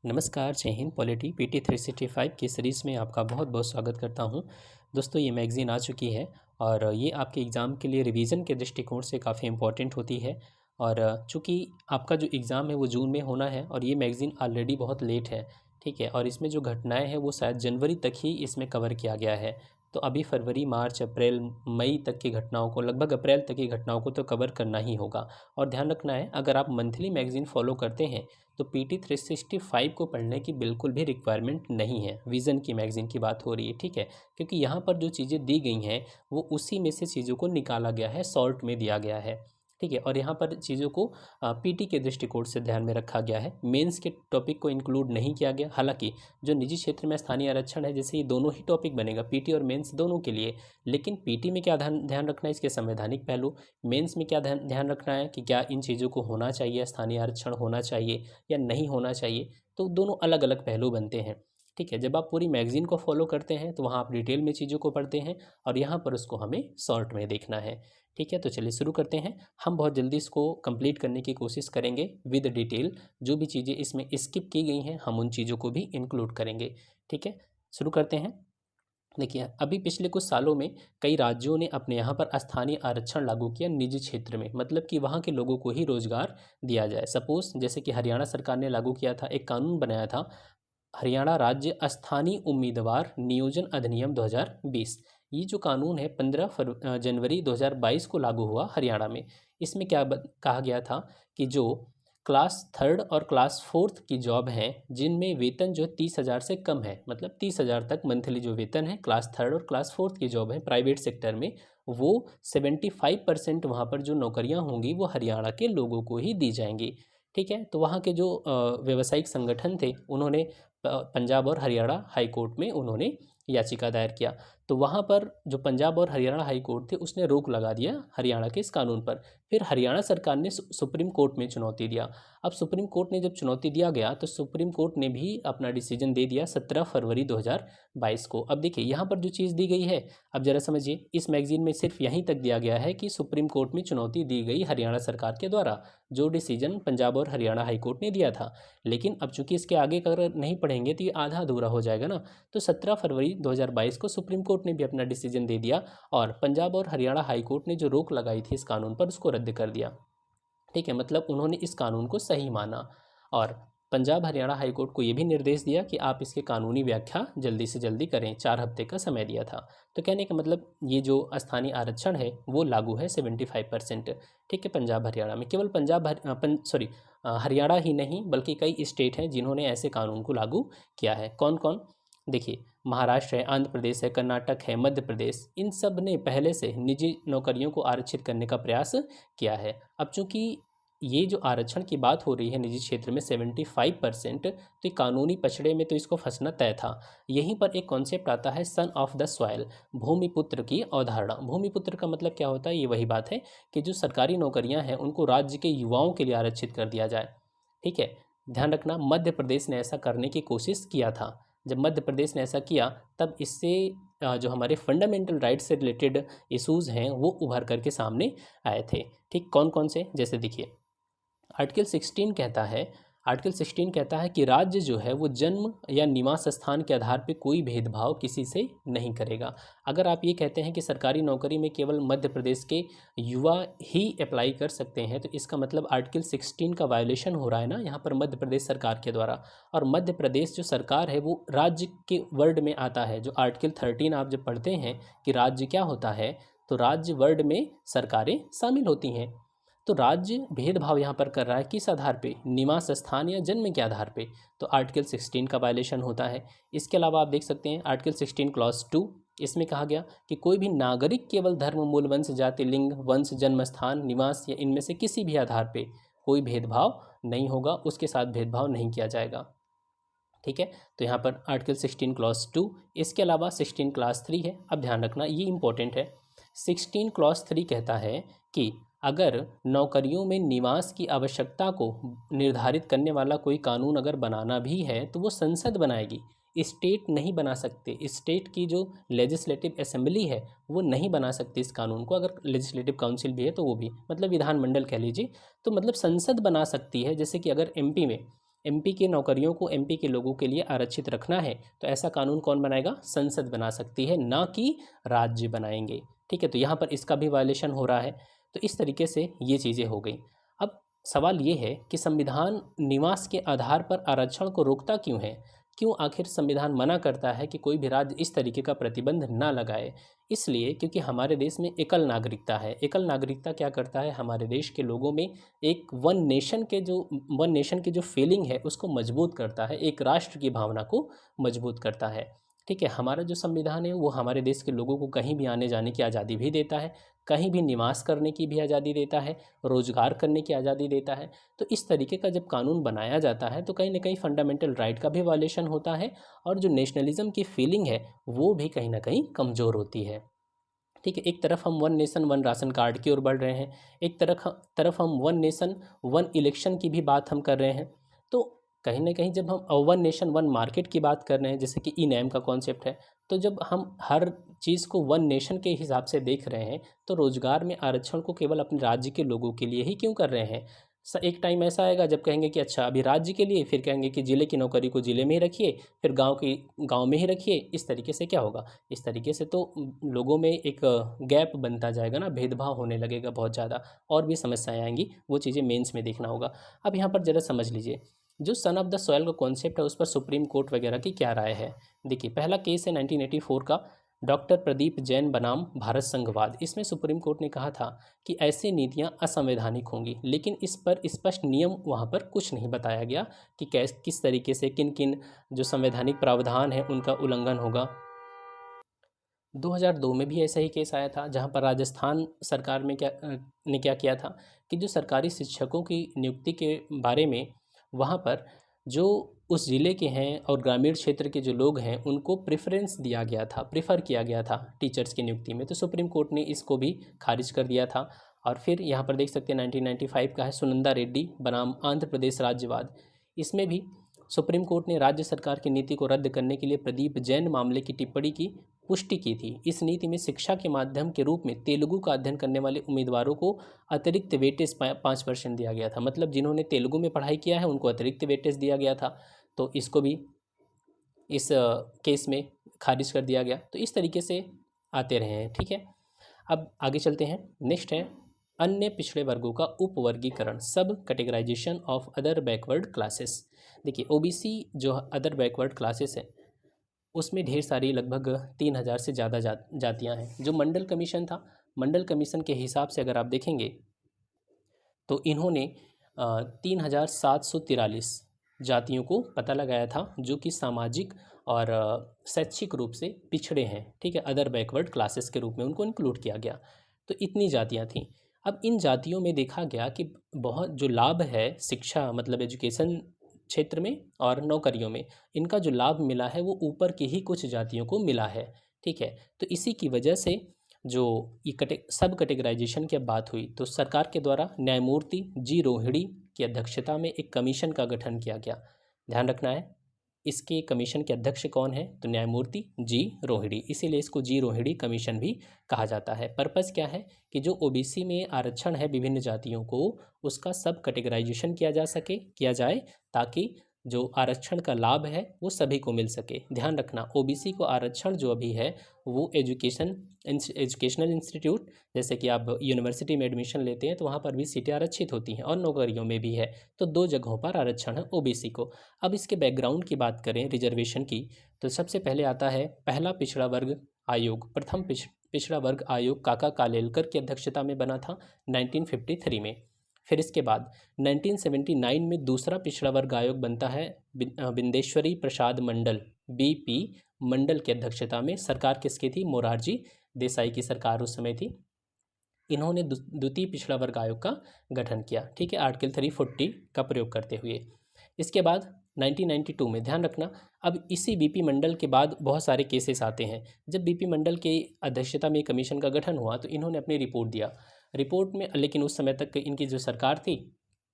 नमस्कार, जय Hind. Polity PT 365 की सीरीज़ में आपका बहुत बहुत स्वागत करता हूं। दोस्तों, ये मैगज़ीन आ चुकी है और ये आपके एग्ज़ाम के लिए रिवीजन के दृष्टिकोण से काफ़ी इम्पोर्टेंट होती है। और चूँकि आपका जो एग्ज़ाम है वो जून में होना है और ये मैगज़ीन ऑलरेडी बहुत लेट है, ठीक है। और इसमें जो घटनाएँ हैं वो शायद जनवरी तक ही इसमें कवर किया गया है। तो अभी फरवरी, मार्च, अप्रैल, मई तक की घटनाओं को, लगभग अप्रैल तक की घटनाओं को तो कवर करना ही होगा। और ध्यान रखना है, अगर आप मंथली मैगज़ीन फॉलो करते हैं तो पीटी 365 को पढ़ने की बिल्कुल भी रिक्वायरमेंट नहीं है। विज़न की मैगज़ीन की बात हो रही है, ठीक है। क्योंकि यहाँ पर जो चीज़ें दी गई हैं वो उसी में से चीज़ों को निकाला गया है, सॉर्ट में दिया गया है, ठीक है। और यहाँ पर चीज़ों को पीटी के दृष्टिकोण से ध्यान में रखा गया है। मेंस के टॉपिक को इंक्लूड नहीं किया गया। हालांकि जो निजी क्षेत्र में स्थानीय आरक्षण है, जैसे ये दोनों ही टॉपिक बनेगा, पीटी और मेंस दोनों के लिए। लेकिन पीटी में क्या ध्यान ध्यान रखना है, इसके संवैधानिक पहलू। मेंस में क्या ध्यान ध्यान रखना है कि क्या इन चीज़ों को होना चाहिए, स्थानीय आरक्षण होना चाहिए या नहीं होना चाहिए। तो दोनों अलग अलग पहलू बनते हैं, ठीक है। जब आप पूरी मैगज़ीन को फॉलो करते हैं तो वहाँ आप डिटेल में चीज़ों को पढ़ते हैं और यहाँ पर उसको हमें शॉर्ट में देखना है, ठीक है। तो चलिए शुरू करते हैं। हम बहुत जल्दी इसको कंप्लीट करने की कोशिश करेंगे विद डिटेल। जो भी चीज़ें इसमें स्किप की गई हैं हम उन चीज़ों को भी इंक्लूड करेंगे, ठीक है। शुरू करते हैं। देखिए, अभी पिछले कुछ सालों में कई राज्यों ने अपने यहाँ पर स्थानीय आरक्षण लागू किया निजी क्षेत्र में, मतलब कि वहाँ के लोगों को ही रोजगार दिया जाए। सपोज जैसे कि हरियाणा सरकार ने लागू किया था, एक कानून बनाया था, हरियाणा राज्य स्थानीय उम्मीदवार नियोजन अधिनियम 2020। ये जो कानून है 15 जनवरी 2022 को लागू हुआ हरियाणा में। इसमें क्या कहा गया था कि जो क्लास थर्ड और क्लास फोर्थ की जॉब हैं जिनमें वेतन जो 30,000 से कम है, मतलब 30,000 तक मंथली जो वेतन है, क्लास थर्ड और क्लास फोर्थ की जॉब है प्राइवेट सेक्टर में, वो 75% वहाँ पर जो नौकरियाँ होंगी वो हरियाणा के लोगों को ही दी जाएंगी, ठीक है। तो वहाँ के जो व्यवसायिक संगठन थे उन्होंने पंजाब और हरियाणा हाई कोर्ट में उन्होंने याचिका दायर किया। तो वहाँ पर जो पंजाब और हरियाणा हाई कोर्ट थे उसने रोक लगा दिया हरियाणा के इस कानून पर। फिर हरियाणा सरकार ने सुप्रीम कोर्ट में चुनौती दिया। अब सुप्रीम कोर्ट ने जब चुनौती दिया गया तो सुप्रीम कोर्ट ने भी अपना डिसीजन दे दिया 17 फरवरी 2022 को। अब देखिए यहाँ पर जो चीज़ दी गई है, अब जरा समझिए, इस मैगजीन में सिर्फ यहीं तक दिया गया है कि सुप्रीम कोर्ट में चुनौती दी गई हरियाणा सरकार के द्वारा, जो डिसीजन पंजाब और हरियाणा हाई कोर्ट ने दिया था। लेकिन अब चूंकि इसके आगे अगर नहीं पढ़ेंगे तो ये आधा अधूरा हो जाएगा ना। तो 17 फरवरी 2022 को सुप्रीम कोर्ट ने भी अपना डिसीजन दे दिया और पंजाब और हरियाणा हाई कोर्ट ने जो रोक लगाई थी इस कानून पर उसको रद्द कर दिया, ठीक है। मतलब उन्होंने इस कानून को सही माना और पंजाब हरियाणा हाई कोर्ट को ये भी निर्देश दिया कि आप इसके कानूनी व्याख्या जल्दी से जल्दी करें। 4 हफ्ते का समय दिया था। तो कहने का मतलब ये जो स्थानीय आरक्षण है वो लागू है 75%, ठीक है। पंजाब हरियाणा में केवल हरियाणा ही नहीं बल्कि कई स्टेट हैं जिन्होंने ऐसे कानून को लागू किया है। कौन कौन? देखिए, महाराष्ट्र है, आंध्र प्रदेश है, कर्नाटक है, मध्य प्रदेश, इन सब ने पहले से निजी नौकरियों को आरक्षित करने का प्रयास किया है। अब चूंकि ये जो आरक्षण की बात हो रही है निजी क्षेत्र में 75%, तो ये कानूनी पछड़े में तो इसको फंसना तय था। यहीं पर एक कॉन्सेप्ट आता है सन ऑफ द सॉइल, भूमिपुत्र की अवधारणा। भूमिपुत्र का मतलब क्या होता है? ये वही बात है कि जो सरकारी नौकरियां हैं उनको राज्य के युवाओं के लिए आरक्षित कर दिया जाए, ठीक है। ध्यान रखना, मध्य प्रदेश ने ऐसा करने की कोशिश किया था। जब मध्य प्रदेश ने ऐसा किया तब इससे जो हमारे फंडामेंटल राइट्स से रिलेटेड इश्यूज हैं वो उभर करके सामने आए थे, ठीक। कौन कौन से? जैसे देखिए, आर्टिकल 16 कहता है कि राज्य जो है वो जन्म या निवास स्थान के आधार पर कोई भेदभाव किसी से नहीं करेगा। अगर आप ये कहते हैं कि सरकारी नौकरी में केवल मध्य प्रदेश के युवा ही अप्लाई कर सकते हैं तो इसका मतलब आर्टिकल 16 का वायोलेशन हो रहा है ना यहाँ पर मध्य प्रदेश सरकार के द्वारा। और मध्य प्रदेश जो सरकार है वो राज्य के वर्ड में आता है। जो आर्टिकल 13 आप जब पढ़ते हैं कि राज्य क्या होता है, तो राज्य वर्ड में सरकारें शामिल होती हैं। तो राज्य भेदभाव यहाँ पर कर रहा है किस आधार पे? निवास स्थान या जन्म के आधार पे। तो आर्टिकल 16 का वायलेशन होता है। इसके अलावा आप देख सकते हैं आर्टिकल 16 क्लॉज 2, इसमें कहा गया कि कोई भी नागरिक केवल धर्म, मूल, वंश, जाति, लिंग, वंश, जन्म स्थान, निवास या इनमें से किसी भी आधार पे कोई भेदभाव नहीं होगा, उसके साथ भेदभाव नहीं किया जाएगा, ठीक है। तो यहाँ पर आर्टिकल 16 क्लॉज 2। इसके अलावा 16 क्लॉज 3 है। अब ध्यान रखना, ये इंपॉर्टेंट है। 16 क्लॉज 3 कहता है कि अगर नौकरियों में निवास की आवश्यकता को निर्धारित करने वाला कोई कानून अगर बनाना भी है तो वो संसद बनाएगी, स्टेट नहीं बना सकते। स्टेट की जो लेजिस्लेटिव असेंबली है वो नहीं बना सकती इस कानून को। अगर लेजिस्लेटिव काउंसिल भी है तो वो भी, मतलब विधानमंडल कह लीजिए, तो मतलब संसद बना सकती है। जैसे कि अगर एमपी में एमपी की नौकरियों को एमपी के लोगों के लिए आरक्षित रखना है तो ऐसा कानून कौन बनाएगा? संसद बना सकती है, ना कि राज्य बनाएंगे। ठीक है, तो यहाँ पर इसका भी वायलेशन हो रहा है। तो इस तरीके से ये चीज़ें हो गई। अब सवाल ये है कि संविधान निवास के आधार पर आरक्षण को रोकता क्यों है? क्यों आखिर संविधान मना करता है कि कोई भी राज्य इस तरीके का प्रतिबंध ना लगाए? इसलिए क्योंकि हमारे देश में एकल नागरिकता है। एकल नागरिकता क्या करता है? हमारे देश के लोगों में एक वन नेशन की जो फीलिंग है उसको मजबूत करता है, एक राष्ट्र की भावना को मजबूत करता है। ठीक है, हमारा जो संविधान है वो हमारे देश के लोगों को कहीं भी आने जाने की आज़ादी भी देता है, कहीं भी निवास करने की भी आज़ादी देता है, रोजगार करने की आज़ादी देता है। तो इस तरीके का जब कानून बनाया जाता है तो कहीं ना कहीं फंडामेंटल राइट का भी वायलेशन होता है और जो नेशनलिज्म की फीलिंग है वो भी कहीं ना कहीं कमज़ोर होती है। ठीक है, एक तरफ हम one nation one ration card की ओर बढ़ रहे हैं, एक तरफ हम वन नेशन वन इलेक्शन की भी बात हम कर रहे हैं। तो कहीं ना कहीं जब हम वन नेशन वन मार्केट की बात कर रहे हैं, जैसे कि ई नैम का कॉन्सेप्ट है, तो जब हम हर चीज़ को वन नेशन के हिसाब से देख रहे हैं तो रोजगार में आरक्षण को केवल अपने राज्य के लोगों के लिए ही क्यों कर रहे हैं? एक टाइम ऐसा आएगा जब कहेंगे कि अच्छा अभी राज्य के लिए, फिर कहेंगे कि ज़िले की नौकरी को ज़िले में ही रखिए, फिर गांव में ही रखिए। इस तरीके से क्या होगा? इस तरीके से तो लोगों में एक गैप बनता जाएगा ना, भेदभाव होने लगेगा बहुत ज़्यादा, और भी समस्याएं आएंगी। वो चीज़ें मेंस में देखना होगा। अब यहाँ पर ज़रा समझ लीजिए, जो सन ऑफ द सॉयल का कॉन्सेप्ट है उस पर सुप्रीम कोर्ट वगैरह की क्या राय है। देखिए, पहला केस है 1984 का, डॉक्टर प्रदीप जैन बनाम भारत संघवाद। इसमें सुप्रीम कोर्ट ने कहा था कि ऐसी नीतियां असंवैधानिक होंगी, लेकिन इस पर स्पष्ट नियम वहां पर कुछ नहीं बताया गया कि किस तरीके से किन किन जो संवैधानिक प्रावधान है उनका उल्लंघन होगा। 2002 में भी ऐसा ही केस आया था, जहां पर राजस्थान सरकार में क्या किया था कि जो सरकारी शिक्षकों की नियुक्ति के बारे में वहां पर जो उस ज़िले के हैं और ग्रामीण क्षेत्र के जो लोग हैं उनको प्रेफरेंस दिया गया था, प्रेफर किया गया था टीचर्स की नियुक्ति में। तो सुप्रीम कोर्ट ने इसको भी खारिज कर दिया था। और फिर यहाँ पर देख सकते हैं 1995 का है, सुनंदा रेड्डी बनाम आंध्र प्रदेश राज्यवाद। इसमें भी सुप्रीम कोर्ट ने राज्य सरकार की नीति को रद्द करने के लिए प्रदीप जैन मामले की टिप्पणी की पुष्टि की थी। इस नीति में शिक्षा के माध्यम के रूप में तेलुगु का अध्ययन करने वाले उम्मीदवारों को अतिरिक्त वेटेज 5% दिया गया था। मतलब जिन्होंने तेलुगु में पढ़ाई किया है उनको अतिरिक्त वेटेज दिया गया था। तो इसको भी इस केस में खारिज कर दिया गया। तो इस तरीके से आते रहे हैं। ठीक है, अब आगे चलते हैं। नेक्स्ट है अन्य पिछड़े वर्गों का उपवर्गीकरण, subcategorization of other backward classes. देखिए, ओबीसी जो अदर बैकवर्ड क्लासेस है उसमें ढेर सारी लगभग 3000 से ज़्यादा जातियाँ हैं। जो मंडल कमीशन था, मंडल कमीशन के हिसाब से अगर आप देखेंगे तो इन्होंने 3743 जातियों को पता लगाया था जो कि सामाजिक और शैक्षिक रूप से पिछड़े हैं। ठीक है, अदर बैकवर्ड क्लासेस के रूप में उनको इंक्लूड किया गया। तो इतनी जातियां थीं। अब इन जातियों में देखा गया कि बहुत जो लाभ है शिक्षा मतलब एजुकेशन क्षेत्र में और नौकरियों में, इनका जो लाभ मिला है वो ऊपर की ही कुछ जातियों को मिला है। ठीक है, तो इसी की वजह से जो ये सब कैटेगराइजेशन की बात हुई तो सरकार के द्वारा न्यायमूर्ति जी रोहिणी की अध्यक्षता में एक कमीशन का गठन किया गया। ध्यान रखना है, इसके कमीशन के अध्यक्ष कौन है? तो न्यायमूर्ति जी रोहिणी, इसीलिए इसको जी रोहिणी कमीशन भी कहा जाता है। पर्पस क्या है कि जो ओबीसी में आरक्षण है विभिन्न जातियों को, उसका सब कैटेगराइजेशन किया जाए ताकि जो आरक्षण का लाभ है वो सभी को मिल सके। ध्यान रखना, ओबीसी को आरक्षण जो अभी है वो एजुकेशनल इंस्टीट्यूट, जैसे कि आप यूनिवर्सिटी में एडमिशन लेते हैं तो वहाँ पर भी सीटें आरक्षित होती हैं और नौकरियों में भी है। तो 2 जगहों पर आरक्षण है ओबीसी को। अब इसके बैकग्राउंड की बात करें रिजर्वेशन की, तो सबसे पहले आता है पहला पिछड़ा वर्ग आयोग। प्रथम पिछड़ा वर्ग आयोग काका कालेलकर की अध्यक्षता में बना था 1953 में। फिर इसके बाद 1979 में दूसरा पिछड़ा वर्ग आयोग बनता है बिंदेश्वरी प्रसाद मंडल बीपी मंडल की अध्यक्षता में। सरकार किसकी थी? मोरारजी देसाई की सरकार उस समय थी। इन्होंने द्वितीय पिछड़ा वर्ग आयोग का गठन किया। ठीक है, आर्टिकल 340 का प्रयोग करते हुए। इसके बाद 1992 में, ध्यान रखना, अब इसी बीपी मंडल के बाद बहुत सारे केसेस आते हैं। जब बीपी मंडल की अध्यक्षता में कमीशन का गठन हुआ तो इन्होंने अपनी रिपोर्ट दिया। रिपोर्ट में लेकिन उस समय तक इनकी जो सरकार थी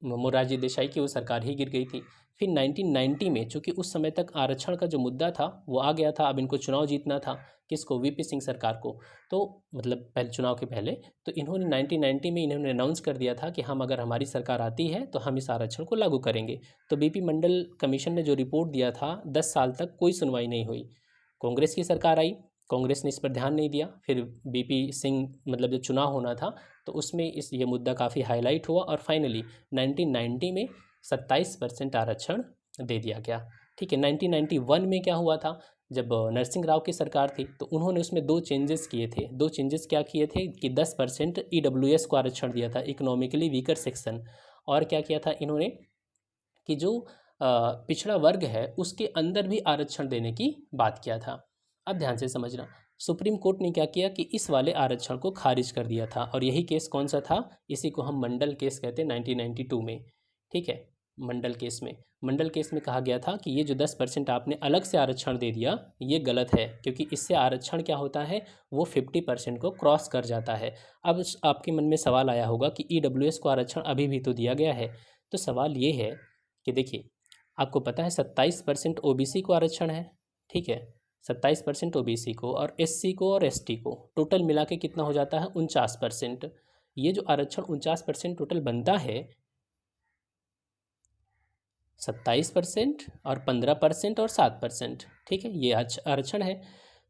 मोरारजी देसाई की वो सरकार ही गिर गई थी। फिर 1990 में, चूँकि उस समय तक आरक्षण का जो मुद्दा था वो आ गया था, अब इनको चुनाव जीतना था, किसको, वीपी सिंह सरकार को। तो मतलब पहले चुनाव के पहले तो इन्होंने 1990 में इन्होंने अनाउंस कर दिया था कि हम, अगर हमारी सरकार आती है तो हम इस आरक्षण को लागू करेंगे। तो बीपी मंडल कमीशन ने जो रिपोर्ट दिया था, 10 साल तक कोई सुनवाई नहीं हुई। कांग्रेस की सरकार आई, कांग्रेस ने इस पर ध्यान नहीं दिया। फिर बीपी सिंह, मतलब जो चुनाव होना था तो उसमें ये मुद्दा काफ़ी हाईलाइट हुआ और फाइनली 1990 में 27% आरक्षण दे दिया गया। ठीक है। 1991 में क्या हुआ था, जब नरसिंह राव की सरकार थी तो उन्होंने उसमें 2 चेंजेस किए थे। 2 चेंजेस क्या किए थे कि 10% ईडब्ल्यूएस को आरक्षण दिया था, इकोनॉमिकली वीकर सेक्शन। और क्या किया था इन्होंने कि जो पिछड़ा वर्ग है उसके अंदर भी आरक्षण देने की बात किया था। अब ध्यान से समझना, सुप्रीम कोर्ट ने क्या किया कि इस वाले आरक्षण को खारिज कर दिया था। और यही केस कौन सा था, इसी को हम मंडल केस कहते हैं 1992 में। ठीक है। मंडल केस में कहा गया था कि ये जो 10% आपने अलग से आरक्षण दे दिया ये गलत है, क्योंकि इससे आरक्षण क्या होता है, वो 50% को क्रॉस कर जाता है। अब आपके मन में सवाल आया होगा कि ईडब्ल्यूएस को आरक्षण अभी भी तो दिया गया है। तो सवाल ये है कि देखिए, आपको पता है 27% ओबीसी को आरक्षण है। ठीक है। 27% ओबीसी को, और एससी को और एसटी को टोटल मिला के कितना हो जाता है, 49%। ये जो आरक्षण 49% टोटल बनता है, 27% और 15% और 7%। ठीक है, ये आरक्षण है।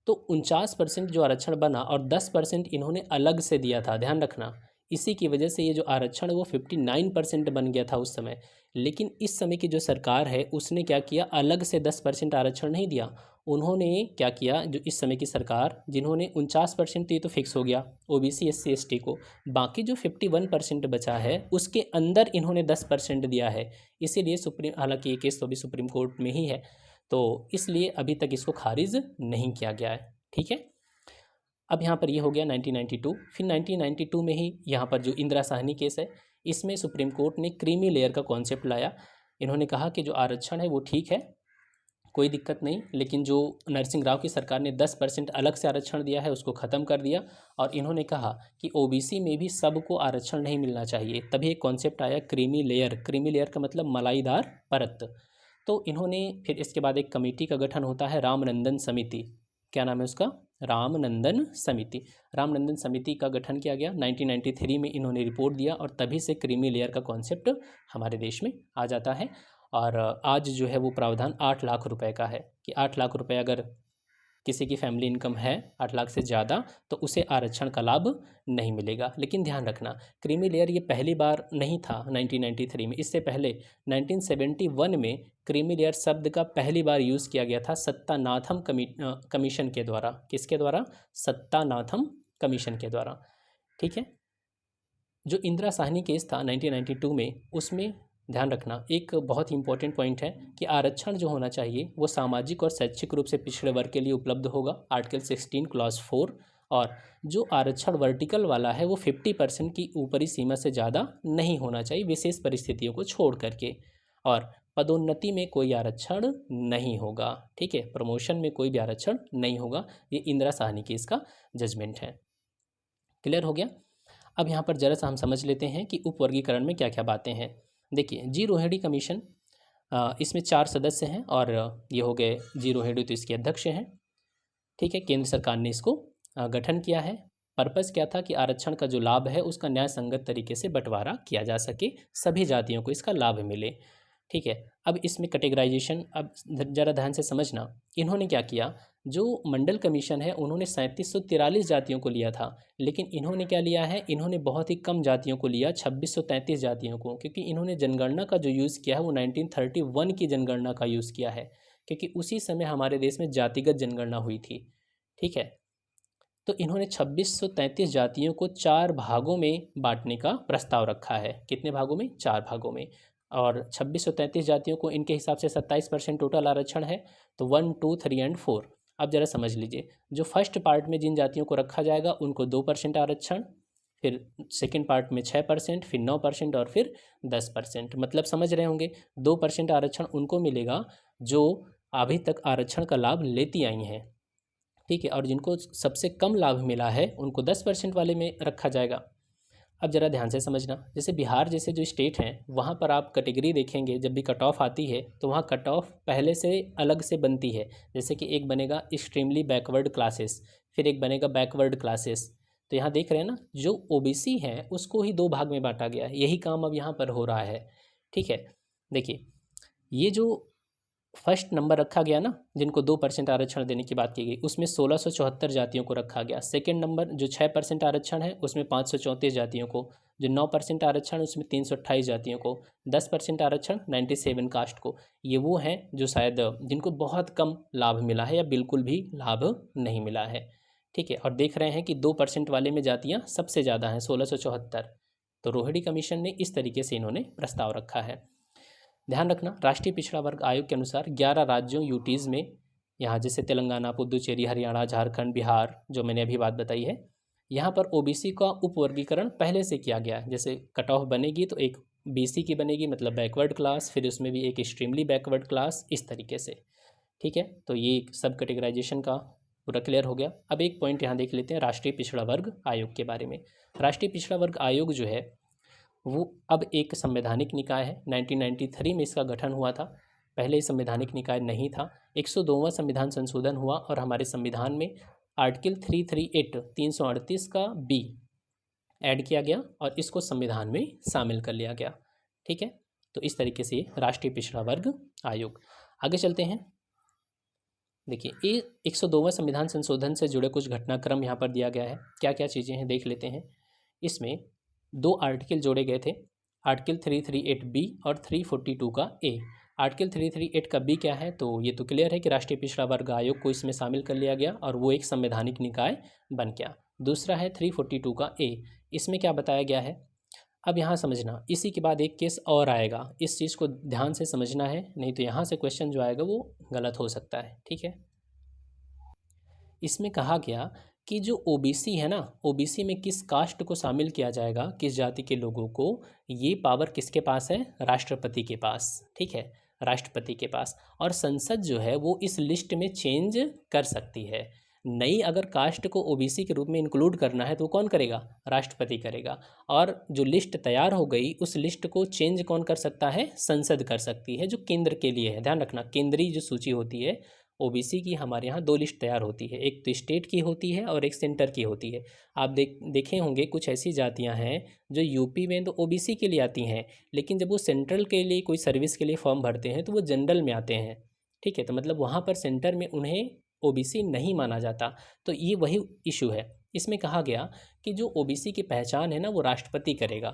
तो 49% जो आरक्षण बना और 10% इन्होंने अलग से दिया था, ध्यान रखना। इसी की वजह से ये जो आरक्षण वो 59% बन गया था उस समय। लेकिन इस समय की जो सरकार है उसने क्या किया, अलग से 10% आरक्षण नहीं दिया। उन्होंने क्या किया, जो इस समय की सरकार, जिन्होंने 49%, तो ये तो फिक्स हो गया ओबीसी एससी एसटी को, बाकी जो 51% बचा है उसके अंदर इन्होंने 10% दिया है। इसीलिए सुप्रीम, हालांकि ये केस तो अभी सुप्रीम कोर्ट में ही है, तो इसलिए अभी तक इसको खारिज नहीं किया गया है। ठीक है। अब यहाँ पर ये हो गया 1992। फिर 1992 में ही यहाँ पर जो इंदिरा साहनी केस है, इसमें सुप्रीम कोर्ट ने क्रीमी लेयर का कॉन्सेप्ट लाया। इन्होंने कहा कि जो आरक्षण है वो ठीक है, कोई दिक्कत नहीं, लेकिन जो नरसिंह राव की सरकार ने 10% अलग से आरक्षण दिया है उसको ख़त्म कर दिया। और इन्होंने कहा कि ओबीसी में भी सबको आरक्षण नहीं मिलना चाहिए। तभी एक कॉन्सेप्ट आया क्रीमी लेयर। क्रीमी लेयर का मतलब मलाईदार परत। तो इन्होंने फिर इसके बाद एक कमेटी का गठन होता है, रामनंदन समिति। क्या नाम है उसका, रामनंदन समिति। रामनंदन समिति का गठन किया गया 1993 में। इन्होंने रिपोर्ट दिया और तभी से क्रीमी लेयर का कॉन्सेप्ट हमारे देश में आ जाता है। और आज जो है वो प्रावधान 8 लाख रुपए का है कि 8 लाख रुपए अगर किसी की फैमिली इनकम है 8 लाख से ज़्यादा तो उसे आरक्षण का लाभ नहीं मिलेगा। लेकिन ध्यान रखना, क्रीमी लेयर ये पहली बार नहीं था 1993 में। इससे पहले 1971 में क्रीमी लेयर शब्द का पहली बार यूज़ किया गया था सत्तानाथम कमीशन के द्वारा। किसके द्वारा, सत्तानाथम कमीशन के द्वारा। ठीक है। जो इंदिरा साहनी केस था 1992 में, उसमें ध्यान रखना एक बहुत ही इंपॉर्टेंट पॉइंट है कि आरक्षण जो होना चाहिए वो सामाजिक और शैक्षिक रूप से पिछड़े वर्ग के लिए उपलब्ध होगा, आर्टिकल 16 क्लॉज 4। और जो आरक्षण वर्टिकल वाला है वो 50% की ऊपरी सीमा से ज़्यादा नहीं होना चाहिए, विशेष परिस्थितियों को छोड़ करके। और पदोन्नति में कोई आरक्षण नहीं होगा। ठीक है, प्रमोशन में कोई भी आरक्षण नहीं होगा। ये इंदिरा साहनी केस का जजमेंट है। क्लियर हो गया। अब यहाँ पर जरा सा हम समझ लेते हैं कि उपवर्गीकरण में क्या क्या बातें हैं। देखिए, जी रोहिणी कमीशन, इसमें 4 सदस्य हैं और ये हो गए जी रोहिणी, तो इसके अध्यक्ष हैं। ठीक है, केंद्र सरकार ने इसको गठन किया है। पर्पज़ क्या था कि आरक्षण का जो लाभ है उसका न्याय संगत तरीके से बंटवारा किया जा सके, सभी जातियों को इसका लाभ मिले। ठीक है। अब इसमें कैटेगराइजेशन, अब ज़रा ध्यान से समझना, इन्होंने क्या किया, जो मंडल कमीशन है उन्होंने 3743 जातियों को लिया था, लेकिन इन्होंने क्या लिया है, इन्होंने बहुत ही कम जातियों को लिया, 2633 जातियों को, क्योंकि इन्होंने जनगणना का जो यूज़ किया है वो 1931 की जनगणना का यूज़ किया है, क्योंकि उसी समय हमारे देश में जातिगत जनगणना हुई थी। ठीक है। तो इन्होंने 2633 जातियों को 4 भागों में बांटने का प्रस्ताव रखा है। कितने भागों में, 4 भागों में। और 2633 जातियों को इनके हिसाब से 27% टोटल आरक्षण है। तो 1, 2, 3 एंड 4। अब जरा समझ लीजिए, जो फर्स्ट पार्ट में जिन जातियों को रखा जाएगा उनको 2% आरक्षण, फिर सेकंड पार्ट में 6%, फिर 9% और फिर 10%। मतलब समझ रहे होंगे, 2% आरक्षण उनको मिलेगा जो अभी तक आरक्षण का लाभ लेती आई हैं। ठीक है। और जिनको सबसे कम लाभ मिला है उनको 10% वाले में रखा जाएगा। अब ज़रा ध्यान से समझना, जैसे बिहार जैसे जो स्टेट हैं वहाँ पर आप कैटेगरी देखेंगे, जब भी कट ऑफ आती है तो वहाँ कट ऑफ पहले से अलग से बनती है। जैसे कि एक बनेगा एक्सट्रीमली बैकवर्ड क्लासेस, फिर एक बनेगा बैकवर्ड क्लासेस। तो यहाँ देख रहे हैं ना, जो ओबीसी है उसको ही दो भाग में बांटा गया है, यही काम अब यहाँ पर हो रहा है। ठीक है, देखिए ये जो फर्स्ट नंबर रखा गया ना, जिनको 2% आरक्षण देने की बात की गई, उसमें 1674 जातियों को रखा गया। सेकंड नंबर जो 6% आरक्षण है उसमें 534 जातियों को, जो 9% आरक्षण उसमें 328 जातियों को, 10% आरक्षण 97 कास्ट को। ये वो हैं जो शायद जिनको बहुत कम लाभ मिला है या बिल्कुल भी लाभ नहीं मिला है। ठीक है, और देख रहे हैं कि 2% वाले में जातियाँ सबसे ज़्यादा हैं, 1674। तो रोहिणी कमीशन ने इस तरीके से इन्होंने प्रस्ताव रखा है। ध्यान रखना, राष्ट्रीय पिछड़ा वर्ग आयोग के अनुसार 11 राज्यों यूटीज़ में, यहाँ जैसे तेलंगाना, पुदुचेरी, हरियाणा, झारखंड, बिहार, जो मैंने अभी बात बताई है, यहाँ पर ओबीसी का उपवर्गीकरण पहले से किया गया है। जैसे कट ऑफ बनेगी तो एक बीसी की बनेगी, मतलब बैकवर्ड क्लास, फिर उसमें भी एक एक्सट्रीमली बैकवर्ड क्लास, इस तरीके से। ठीक है, तो ये सब कैटेगराइजेशन का पूरा क्लियर हो गया। अब एक पॉइंट यहाँ देख लेते हैं राष्ट्रीय पिछड़ा वर्ग आयोग के बारे में। राष्ट्रीय पिछड़ा वर्ग आयोग जो है वो अब एक संवैधानिक निकाय है। 1993 में इसका गठन हुआ था, पहले संवैधानिक निकाय नहीं था। 102वां संविधान संशोधन हुआ और हमारे संविधान में आर्टिकल 338 338 का बी ऐड किया गया और इसको संविधान में शामिल कर लिया गया। ठीक है, तो इस तरीके से राष्ट्रीय पिछड़ा वर्ग आयोग। आगे चलते हैं। देखिए, ये 102वां संविधान संशोधन से जुड़े कुछ घटनाक्रम यहाँ पर दिया गया है, क्या क्या चीज़ें हैं देख लेते हैं। इसमें दो आर्टिकल जोड़े गए थे, आर्टिकल 338 बी और 342 का ए। आर्टिकल 338 का बी क्या है, तो ये तो क्लियर है कि राष्ट्रीय पिछड़ा वर्ग आयोग को इसमें शामिल कर लिया गया और वो एक संवैधानिक निकाय बन गया। दूसरा है 342 का ए, इसमें क्या बताया गया है। अब यहाँ समझना, इसी के बाद एक केस और आएगा, इस चीज़ को ध्यान से समझना है, नहीं तो यहाँ से क्वेश्चन जो आएगा वो गलत हो सकता है। ठीक है, इसमें कहा गया कि जो ओबीसी है ना, ओबीसी में किस कास्ट को शामिल किया जाएगा, किस जाति के लोगों को, ये पावर किसके पास है, राष्ट्रपति के पास। ठीक है, राष्ट्रपति के पास, और संसद जो है वो इस लिस्ट में चेंज कर सकती है। नई अगर कास्ट को ओबीसी के रूप में इंक्लूड करना है तो कौन करेगा, राष्ट्रपति करेगा। और जो लिस्ट तैयार हो गई उस लिस्ट को चेंज कौन कर सकता है, संसद कर सकती है, जो केंद्र के लिए है। ध्यान रखना, केंद्रीय जो सूची होती है ओबीसी की, हमारे यहाँ दो लिस्ट तैयार होती है, एक तो स्टेट की होती है और एक सेंटर की होती है। आप देखे होंगे कुछ ऐसी जातियाँ हैं जो यूपी में तो ओबीसी के लिए आती हैं, लेकिन जब वो सेंट्रल के लिए कोई सर्विस के लिए फॉर्म भरते हैं तो वो जनरल में आते हैं। ठीक है, तो मतलब वहाँ पर सेंटर में उन्हें ओबीसी नहीं माना जाता। तो ये वही इशू है। इसमें कहा गया कि जो ओबीसी की पहचान है ना वो राष्ट्रपति करेगा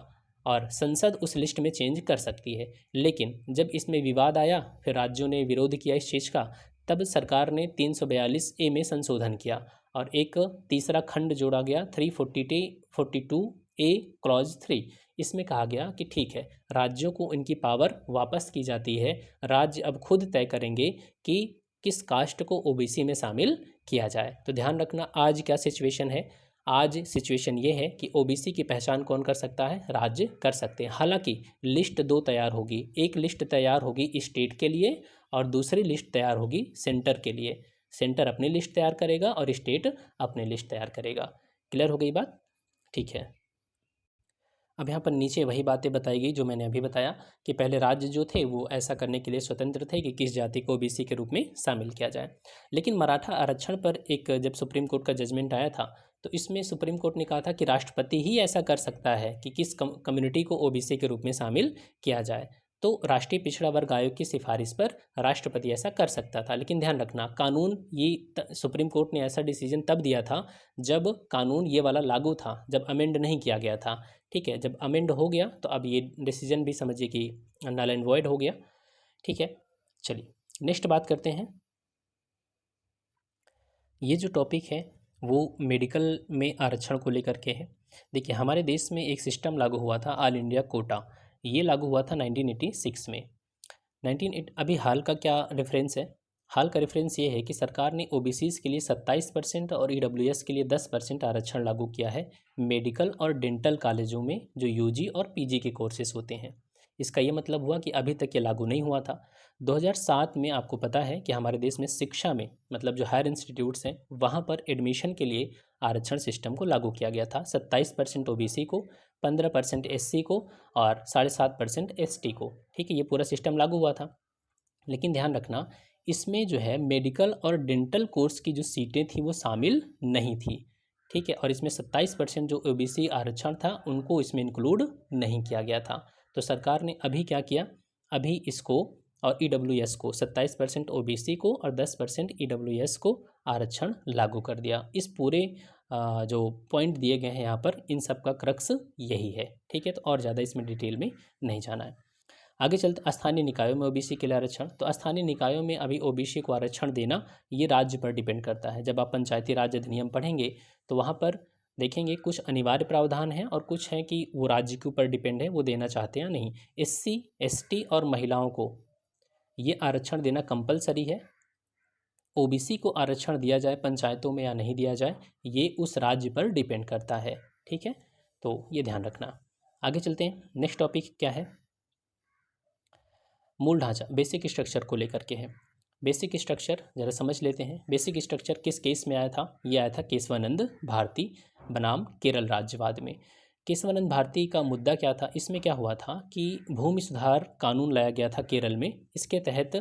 और संसद उस लिस्ट में चेंज कर सकती है। लेकिन जब इसमें विवाद आया, फिर राज्यों ने विरोध किया इस चीज़ का, तब सरकार ने 342 ए में संशोधन किया और एक तीसरा खंड जोड़ा गया 342 ए क्लॉज 3। इसमें कहा गया कि ठीक है, राज्यों को इनकी पावर वापस की जाती है, राज्य अब खुद तय करेंगे कि किस कास्ट को ओबीसी में शामिल किया जाए। तो ध्यान रखना, आज क्या सिचुएशन है, आज सिचुएशन ये है कि ओबीसी की पहचान कौन कर सकता है, राज्य कर सकते हैं। हालांकि लिस्ट दो तैयार होगी, एक लिस्ट तैयार होगी स्टेट के लिए और दूसरी लिस्ट तैयार होगी सेंटर के लिए। सेंटर अपनी लिस्ट तैयार करेगा और स्टेट अपनी लिस्ट तैयार करेगा। क्लियर हो गई बात, ठीक है। अब यहाँ पर नीचे वही बातें बताई गई जो मैंने अभी बताया कि पहले राज्य जो थे वो ऐसा करने के लिए स्वतंत्र थे कि किस जाति को ओबीसी के रूप में शामिल किया जाए। लेकिन मराठा आरक्षण पर एक जब सुप्रीम कोर्ट का जजमेंट आया था तो इसमें सुप्रीम कोर्ट ने कहा था कि राष्ट्रपति ही ऐसा कर सकता है कि किस कम्युनिटी को ओबीसी के रूप में शामिल किया जाए। तो राष्ट्रीय पिछड़ा वर्ग आयोग की सिफारिश पर राष्ट्रपति ऐसा कर सकता था। लेकिन ध्यान रखना, कानून ये सुप्रीम कोर्ट ने ऐसा डिसीजन तब दिया था जब कानून ये वाला लागू था, जब अमेंड नहीं किया गया था। ठीक है, जब अमेंड हो गया तो अब ये डिसीजन भी समझिए कि नल एंड वॉइड हो गया। ठीक है, चलिए नेक्स्ट बात करते हैं। ये जो टॉपिक है वो मेडिकल में आरक्षण को लेकर के है। देखिए, हमारे देश में एक सिस्टम लागू हुआ था, ऑल इंडिया कोटा। ये लागू हुआ था 1986 में। अभी हाल का क्या रेफरेंस है, हाल का रेफरेंस ये है कि सरकार ने ओबीसीज़ के लिए 27% और ईडब्ल्यूएस के लिए 10% आरक्षण लागू किया है मेडिकल और डेंटल कॉलेजों में, जो यूजी और पीजी के कोर्सेज होते हैं। इसका ये मतलब हुआ कि अभी तक ये लागू नहीं हुआ था। 2007 में आपको पता है कि हमारे देश में शिक्षा में, मतलब जो हायर इंस्टीट्यूट्स हैं वहाँ पर एडमिशन के लिए आरक्षण सिस्टम को लागू किया गया था। 27% ओबीसी को 15% SC को और 7.5% ST को। ठीक है, ये पूरा सिस्टम लागू हुआ था। लेकिन ध्यान रखना, इसमें जो है मेडिकल और डेंटल कोर्स की जो सीटें थी वो शामिल नहीं थी। ठीक है, और इसमें 27% जो OBC आरक्षण था उनको इसमें इंक्लूड नहीं किया गया था। तो सरकार ने अभी क्या किया, अभी इसको और EWS को 27% OBC को और 10% EWS को आरक्षण लागू कर दिया। इस पूरे जो पॉइंट दिए गए हैं यहाँ पर, इन सब का क्रक्स यही है। ठीक है, तो और ज़्यादा इसमें डिटेल में नहीं जाना है। आगे चलते स्थानीय निकायों में OBC के लिए आरक्षण। तो स्थानीय निकायों में अभी OBC को आरक्षण देना ये राज्य पर डिपेंड करता है। जब आप पंचायती राज अधिनियम पढ़ेंगे तो वहाँ पर देखेंगे कुछ अनिवार्य प्रावधान हैं और कुछ हैं कि वो राज्य के ऊपर डिपेंड है, वो देना चाहते हैं या नहीं। SC ST और महिलाओं को ये आरक्षण देना कंपलसरी है। OBC को आरक्षण दिया जाए पंचायतों में या नहीं दिया जाए, ये उस राज्य पर डिपेंड करता है। ठीक है, तो ये ध्यान रखना। आगे चलते हैं, नेक्स्ट टॉपिक क्या है, मूल ढांचा, बेसिक स्ट्रक्चर को लेकर के है। बेसिक स्ट्रक्चर जरा समझ लेते हैं। बेसिक स्ट्रक्चर किस केस में आया था, ये आया था केशवानंद भारती बनाम केरल राज्यवाद में। केशवानंद भारती का मुद्दा क्या था, इसमें क्या हुआ था कि भूमि सुधार कानून लाया गया था केरल में। इसके तहत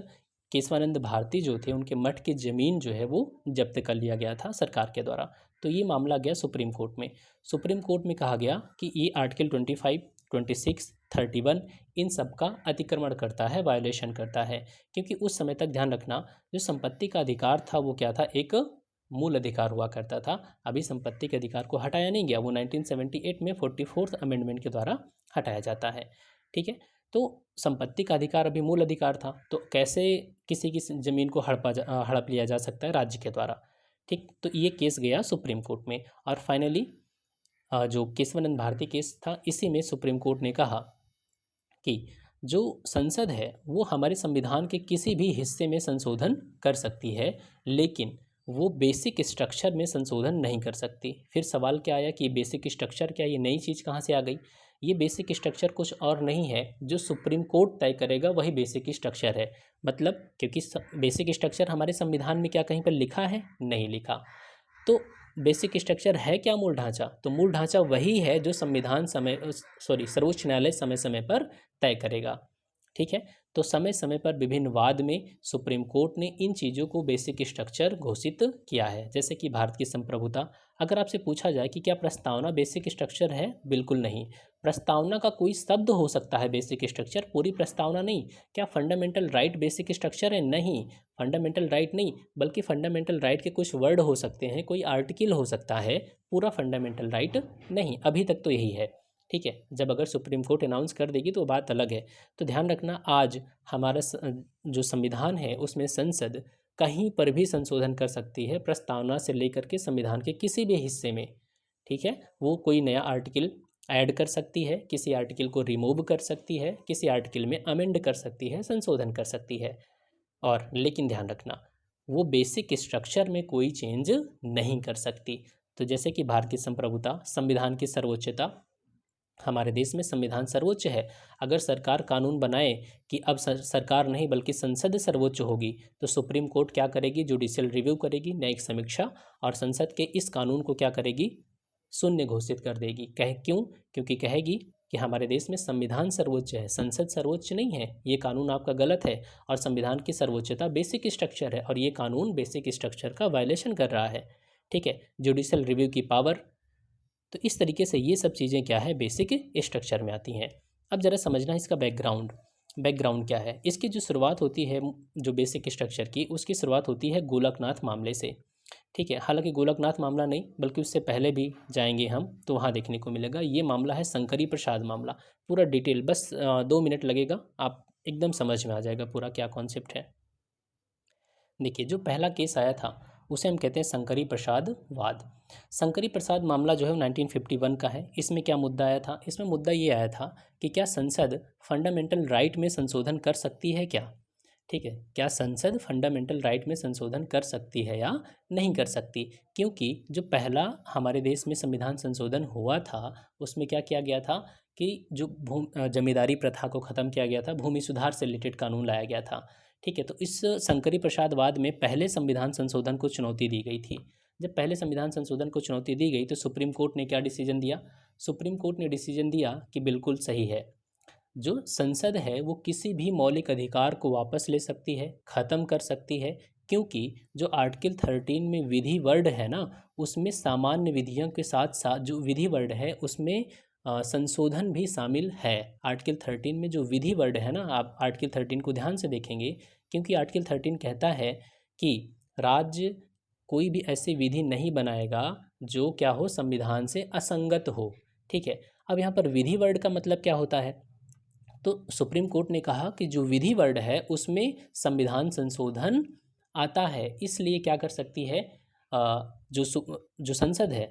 केशवानंद भारती जो थे उनके मठ की ज़मीन जो है वो जब्त कर लिया गया था सरकार के द्वारा। तो ये मामला गया सुप्रीम कोर्ट में। सुप्रीम कोर्ट में कहा गया कि ये आर्टिकल 25, 26, 31 इन सब का अतिक्रमण करता है, वायोलेशन करता है। क्योंकि उस समय तक ध्यान रखना, जो संपत्ति का अधिकार था वो क्या था, एक मूल अधिकार हुआ करता था। अभी संपत्ति के अधिकार को हटाया नहीं गया, वो 1978 में 44th अमेंडमेंट के द्वारा हटाया जाता है। ठीक है, तो संपत्ति का अधिकार अभी मूल अधिकार था, तो कैसे किसी की ज़मीन को हड़प लिया जा सकता है राज्य के द्वारा। ठीक, तो ये केस गया सुप्रीम कोर्ट में और फाइनली जो केशवानंद भारती केस था, इसी में सुप्रीम कोर्ट ने कहा कि जो संसद है वो हमारे संविधान के किसी भी हिस्से में संशोधन कर सकती है, लेकिन वो बेसिक स्ट्रक्चर में संशोधन नहीं कर सकती। फिर सवाल क्या आया कि बेसिक स्ट्रक्चर क्या, ये नई चीज़ कहाँ से आ गई। ये बेसिक स्ट्रक्चर कुछ और नहीं है, जो सुप्रीम कोर्ट तय करेगा वही बेसिक स्ट्रक्चर है। मतलब क्योंकि बेसिक स्ट्रक्चर हमारे संविधान में क्या कहीं पर लिखा है, नहीं लिखा। तो बेसिक स्ट्रक्चर है क्या, मूल ढांचा। तो मूल ढांचा वही है जो संविधान सर्वोच्च न्यायालय समय समय पर तय करेगा। ठीक है, तो समय समय पर विभिन्न वाद में सुप्रीम कोर्ट ने इन चीज़ों को बेसिक स्ट्रक्चर घोषित किया है। जैसे कि भारत की संप्रभुता, अगर आपसे पूछा जाए कि क्या प्रस्तावना बेसिक स्ट्रक्चर है, बिल्कुल नहीं। प्रस्तावना का कोई शब्द हो सकता है बेसिक स्ट्रक्चर, पूरी प्रस्तावना नहीं। क्या फंडामेंटल राइट बेसिक स्ट्रक्चर है, नहीं। फंडामेंटल राइट नहीं, बल्कि फंडामेंटल राइट के कुछ वर्ड हो सकते हैं, कोई आर्टिकल हो सकता है, पूरा फंडामेंटल राइट नहीं। अभी तक तो यही है। ठीक है, जब अगर सुप्रीम कोर्ट अनाउंस कर देगी तो बात अलग है। तो ध्यान रखना, आज हमारा जो संविधान है उसमें संसद कहीं पर भी संशोधन कर सकती है, प्रस्तावना से लेकर के संविधान के किसी भी हिस्से में। ठीक है, वो कोई नया आर्टिकल ऐड कर सकती है, किसी आर्टिकल को रिमूव कर सकती है, किसी आर्टिकल में अमेंड कर सकती है, संशोधन कर सकती है। और लेकिन ध्यान रखना, वो बेसिक स्ट्रक्चर में कोई चेंज नहीं कर सकती। तो जैसे कि भारत की संप्रभुता, संविधान की सर्वोच्चता, हमारे देश में संविधान सर्वोच्च है। अगर सरकार कानून बनाए कि अब सरकार नहीं बल्कि संसद सर्वोच्च होगी, तो सुप्रीम कोर्ट क्या करेगी, जुडिशियल रिव्यू करेगी, न्यायिक समीक्षा, और संसद के इस कानून को क्या करेगी, शून्य घोषित कर देगी। क्यों, क्योंकि कहेगी कि हमारे देश में संविधान सर्वोच्च है, संसद सर्वोच्च नहीं है, ये कानून आपका गलत है, और संविधान की सर्वोच्चता बेसिक स्ट्रक्चर है और ये कानून बेसिक स्ट्रक्चर का वायलेशन कर रहा है। ठीक है, जुडिशियल रिव्यू की पावर। तो इस तरीके से ये सब चीज़ें क्या है, बेसिक स्ट्रक्चर में आती हैं। अब ज़रा समझना इसका बैकग्राउंड क्या है। इसकी जो शुरुआत होती है जो बेसिक स्ट्रक्चर की, उसकी शुरुआत होती है गोलकनाथ मामले से। ठीक है, हालांकि गोलकनाथ मामला नहीं बल्कि उससे पहले भी जाएंगे हम तो वहाँ देखने को मिलेगा। ये मामला है शंकरी प्रसाद मामला। पूरा डिटेल बस 2 मिनट लगेगा, आप एकदम समझ में आ जाएगा पूरा क्या कॉन्सेप्ट है। देखिए, जो पहला केस आया था उसे हम कहते हैं शंकरी प्रसाद वाद। शंकरी प्रसाद मामला जो है 1951 का है। इसमें क्या मुद्दा आया था, इसमें मुद्दा ये आया था कि क्या संसद फंडामेंटल राइट में संशोधन कर सकती है क्या। ठीक है, क्या संसद फंडामेंटल राइट में संशोधन कर सकती है या नहीं कर सकती। क्योंकि जो पहला हमारे देश में संविधान संशोधन हुआ था उसमें क्या किया गया था कि जो जमींदारी प्रथा को ख़त्म किया गया था, भूमि सुधार से रिलेटेड कानून लाया गया था। ठीक है, तो इस शंकरी प्रसाद वाद में पहले संविधान संशोधन को चुनौती दी गई थी। जब पहले संविधान संशोधन को चुनौती दी गई तो सुप्रीम कोर्ट ने क्या डिसीजन दिया, सुप्रीम कोर्ट ने डिसीजन दिया कि बिल्कुल सही है। जो संसद है वो किसी भी मौलिक अधिकार को वापस ले सकती है, ख़त्म कर सकती है, क्योंकि जो आर्टिकल 13 में विधि वर्ड है ना, उसमें सामान्य विधियों के साथ साथ जो विधि वर्ड है उसमें संशोधन भी शामिल है। आर्टिकल 13 में जो विधि वर्ड है ना, आप आर्टिकल 13 को ध्यान से देखेंगे, क्योंकि आर्टिकल 13 कहता है कि राज्य कोई भी ऐसी विधि नहीं बनाएगा जो क्या हो, संविधान से असंगत हो। ठीक है, अब यहाँ पर विधि वर्ड का मतलब क्या होता है, तो सुप्रीम कोर्ट ने कहा कि जो विधि वर्ड है उसमें संविधान संशोधन आता है, इसलिए क्या कर सकती है, जो संसद है,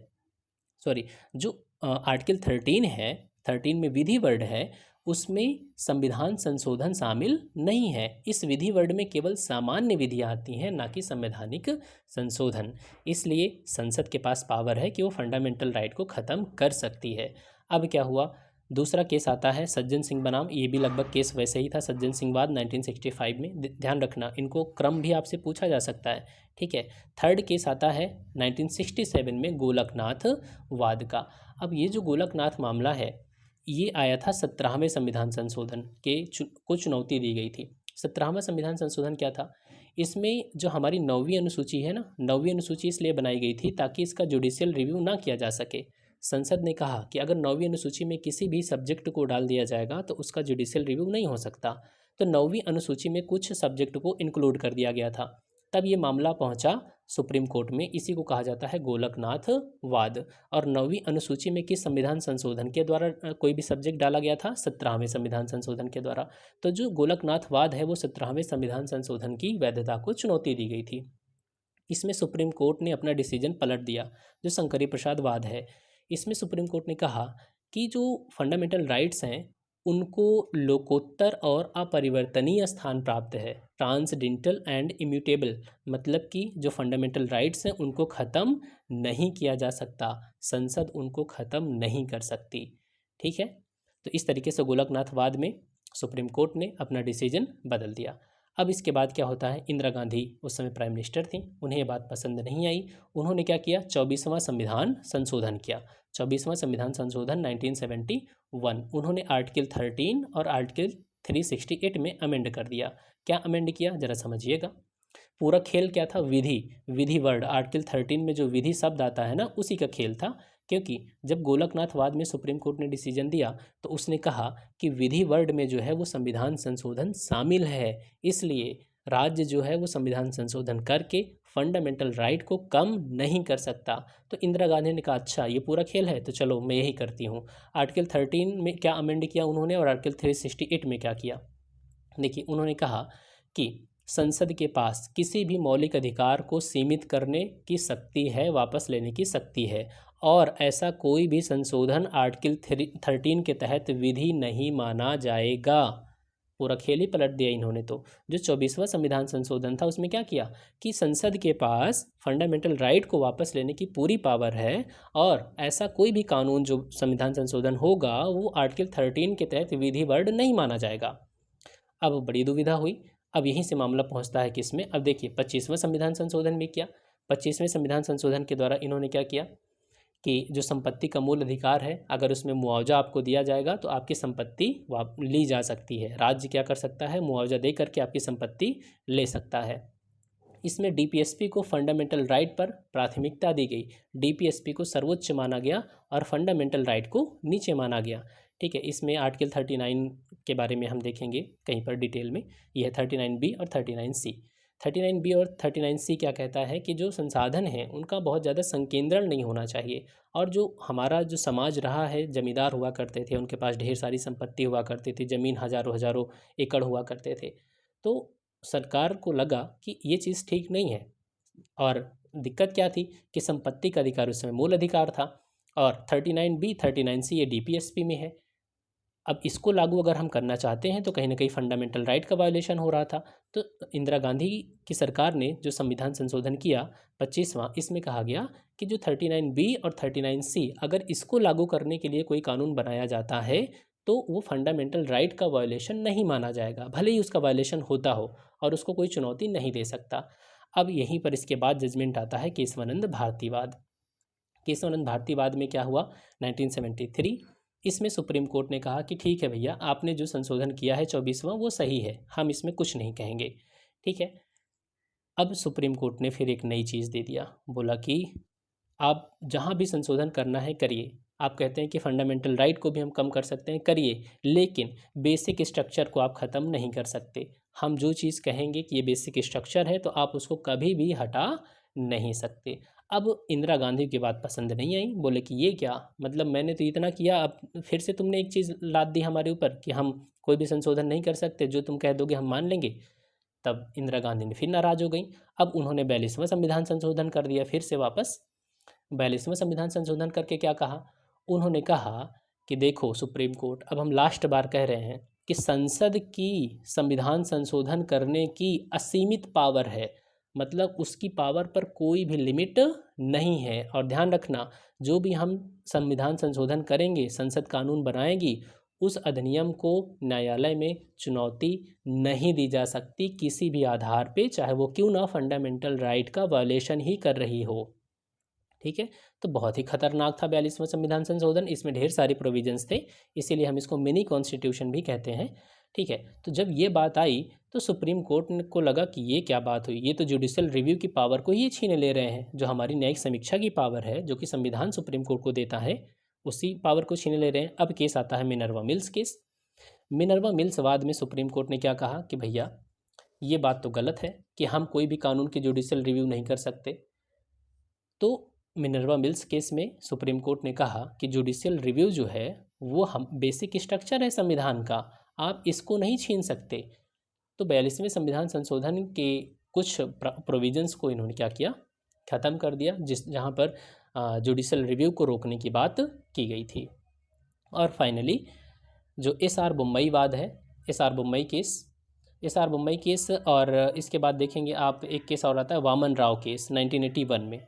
सॉरी, जो आर्टिकल 13 है, 13 में विधि वर्ड है, उसमें संविधान संशोधन शामिल नहीं है। इस विधि वर्ड में केवल सामान्य विधियाँ आती हैं, ना कि संवैधानिक संशोधन। इसलिए संसद के पास पावर है कि वो फंडामेंटल राइट को ख़त्म कर सकती है। अब क्या हुआ, दूसरा केस आता है सज्जन सिंह बनाम, ये भी लगभग केस वैसे ही था, सज्जन सिंह वाद 1965 में। ध्यान रखना, इनको क्रम भी आपसे पूछा जा सकता है। ठीक है, थर्ड केस आता है 1967 में गोलकनाथ वाद का। अब ये जो गोलकनाथ मामला है ये आया था 17वें संविधान संशोधन के को चुनौती दी गई थी। 17वां संविधान संशोधन क्या था, इसमें जो हमारी 9वीं अनुसूची है ना, 9वीं अनुसूची इसलिए बनाई गई थी ताकि इसका जुडिशियल रिव्यू ना किया जा सके। संसद ने कहा कि अगर 9वीं अनुसूची में किसी भी सब्जेक्ट को डाल दिया जाएगा तो उसका जुडिशियल रिव्यू नहीं हो सकता, तो 9वीं अनुसूची में कुछ सब्जेक्ट को इंक्लूड कर दिया गया था। तब ये मामला पहुंचा सुप्रीम कोर्ट में, इसी को कहा जाता है गोलकनाथ वाद। और 9वीं अनुसूची में किस संविधान संशोधन के द्वारा कोई भी सब्जेक्ट डाला गया था, 17वें संविधान संशोधन के द्वारा। तो जो गोलकनाथ वाद है वो 17वें संविधान संशोधन की वैधता को चुनौती दी गई थी। इसमें सुप्रीम कोर्ट ने अपना डिसीजन पलट दिया। जो शंकरी प्रसाद वाद है, इसमें सुप्रीम कोर्ट ने कहा कि जो फंडामेंटल राइट्स हैं उनको लोकोत्तर और अपरिवर्तनीय स्थान प्राप्त है, ट्रांसडेंटल एंड इम्यूटेबल, मतलब कि जो फंडामेंटल राइट्स हैं उनको ख़त्म नहीं किया जा सकता, संसद उनको ख़त्म नहीं कर सकती। ठीक है, तो इस तरीके से गोलकनाथ वाद में सुप्रीम कोर्ट ने अपना डिसीजन बदल दिया। अब इसके बाद क्या होता है, इंदिरा गांधी उस समय प्राइम मिनिस्टर थी, उन्हें ये बात पसंद नहीं आई। उन्होंने क्या किया, 24वां संविधान संशोधन किया। 24वां संविधान संशोधन 1971, उन्होंने आर्टिकल 13 और आर्टिकल 368 में अमेंड कर दिया। क्या अमेंड किया, जरा समझिएगा। पूरा खेल क्या था, विधि वर्ड, आर्टिकल 13 में जो विधि शब्द आता है ना, उसी का खेल था। क्योंकि जब गोलकनाथ वाद में सुप्रीम कोर्ट ने डिसीजन दिया तो उसने कहा कि विधि वर्ड में जो है वो संविधान संशोधन शामिल है, इसलिए राज्य जो है वो संविधान संशोधन करके फंडामेंटल राइट को कम नहीं कर सकता। तो इंदिरा गांधी ने कहा अच्छा ये पूरा खेल है तो चलो मैं यही करती हूँ। आर्टिकल 13 में क्या अमेंड किया उन्होंने और आर्टिकल 368 में क्या किया, देखिए उन्होंने कहा कि संसद के पास किसी भी मौलिक अधिकार को सीमित करने की शक्ति है, वापस लेने की शक्ति है, और ऐसा कोई भी संशोधन आर्टिकल 13 के तहत विधि नहीं माना जाएगा। पूरा खेल ही पलट दिया इन्होंने। तो जो 24वां संविधान संशोधन था उसमें क्या किया कि संसद के पास फंडामेंटल राइट को वापस लेने की पूरी पावर है, और ऐसा कोई भी कानून जो संविधान संशोधन होगा वो आर्टिकल 13 के तहत विधि वर्ड नहीं माना जाएगा। अब बड़ी दुविधा हुई। अब यहीं से मामला पहुंचता है किसमें, अब देखिए 25वां संविधान संशोधन में क्या, 25वें संविधान संशोधन के द्वारा इन्होंने क्या किया कि जो संपत्ति का मूल अधिकार है, अगर उसमें मुआवजा आपको दिया जाएगा तो आपकी संपत्ति ली जा सकती है। राज्य क्या कर सकता है, मुआवजा दे करके आपकी संपत्ति ले सकता है। इसमें डीपीएसपी को फंडामेंटल राइट पर प्राथमिकता दी गई, डीपीएसपी को सर्वोच्च माना गया और फंडामेंटल राइट को नीचे माना गया। ठीक है, इसमें आर्टिकल 39 के बारे में हम देखेंगे कहीं पर डिटेल में, यह 39B और 39C। 39B और 39C क्या कहता है कि जो संसाधन हैं उनका बहुत ज़्यादा संकेंद्रण नहीं होना चाहिए, और जो हमारा जो समाज रहा है, जमींदार हुआ करते थे, उनके पास ढेर सारी संपत्ति हुआ करती थी, ज़मीन हज़ारों हज़ारों एकड़ हुआ करते थे। तो सरकार को लगा कि ये चीज़ ठीक नहीं है, और दिक्कत क्या थी कि संपत्ति का अधिकार उस समय मूल अधिकार था, और 39B 39C ये डीपीएसपी में है। अब इसको लागू अगर हम करना चाहते हैं तो कहीं ना कहीं फंडामेंटल राइट का वायलेशन हो रहा था। तो इंदिरा गांधी की सरकार ने जो संविधान संशोधन किया 25वां, इसमें कहा गया कि जो 39B और 39C अगर इसको लागू करने के लिए कोई कानून बनाया जाता है तो वो फंडामेंटल राइट का वायलेशन नहीं माना जाएगा, भले ही उसका वायलेशन होता हो, और उसको कोई चुनौती नहीं दे सकता। अब यहीं पर इसके बाद जजमेंट आता है केशवानंद भारतीवाद। केशवानंद भारती बाद में क्या हुआ 1973, इसमें सुप्रीम कोर्ट ने कहा कि ठीक है भैया, आपने जो संशोधन किया है 24वां वो सही है, हम इसमें कुछ नहीं कहेंगे। ठीक है, अब सुप्रीम कोर्ट ने फिर एक नई चीज़ दे दिया, बोला कि आप जहाँ भी संशोधन करना है करिए। आप कहते हैं कि फंडामेंटल राइट को भी हम कम कर सकते हैं, करिए, लेकिन बेसिक स्ट्रक्चर को आप ख़त्म नहीं कर सकते। हम जो चीज़ कहेंगे कि ये बेसिक स्ट्रक्चर है तो आप उसको कभी भी हटा नहीं सकते। अब इंदिरा गांधी की बात पसंद नहीं आई, बोले कि ये क्या मतलब, मैंने तो इतना किया, अब फिर से तुमने एक चीज़ लाद दी हमारे ऊपर कि हम कोई भी संशोधन नहीं कर सकते, जो तुम कह दोगे हम मान लेंगे। तब इंदिरा गांधी ने फिर नाराज़ हो गई। अब उन्होंने 42वां संविधान संशोधन कर दिया फिर से वापस। 42वां संविधान संशोधन करके क्या कहा, उन्होंने कहा कि देखो सुप्रीम कोर्ट, अब हम लास्ट बार कह रहे हैं कि संसद की संविधान संशोधन करने की असीमित पावर है, मतलब उसकी पावर पर कोई भी लिमिट नहीं है। और ध्यान रखना, जो भी हम संविधान संशोधन करेंगे, संसद कानून बनाएगी, उस अधिनियम को न्यायालय में चुनौती नहीं दी जा सकती किसी भी आधार पे, चाहे वो क्यों ना फंडामेंटल राइट का वायलेशन ही कर रही हो। ठीक है, तो बहुत ही खतरनाक था 42वां संविधान संशोधन, इसमें ढेर सारी प्रोविजंस थे, इसीलिए हम इसको मिनी कॉन्स्टिट्यूशन भी कहते हैं। ठीक है, तो जब ये बात आई तो सुप्रीम कोर्ट को लगा कि ये क्या बात हुई, ये तो जुडिशल रिव्यू की पावर को ही छीने ले रहे हैं, जो हमारी न्यायिक समीक्षा की पावर है, जो कि संविधान सुप्रीम कोर्ट को देता है, उसी पावर को छीने ले रहे हैं। अब केस आता है Minerva mills case. Minerva mills वाद में सुप्रीम कोर्ट ने क्या कहा कि भैया ये बात तो गलत है कि हम कोई भी कानून की जुडिशल रिव्यू नहीं कर सकते। तो मिनर्वा मिल्स केस में सुप्रीम कोर्ट ने कहा कि जुडिशियल रिव्यू जो है वो हम बेसिक स्ट्रक्चर है संविधान का, आप इसको नहीं छीन सकते। तो 42वें संविधान संशोधन के कुछ प्रोविजंस को इन्होंने क्या किया, ख़त्म कर दिया, जिस जहाँ पर जुडिशियल रिव्यू को रोकने की बात की गई थी। और फाइनली जो एस आर बोम्मई वाद है, एस आर बोम्मई केस, और इसके बाद देखेंगे आप एक केस और आता है वामन राव केस 1981 में।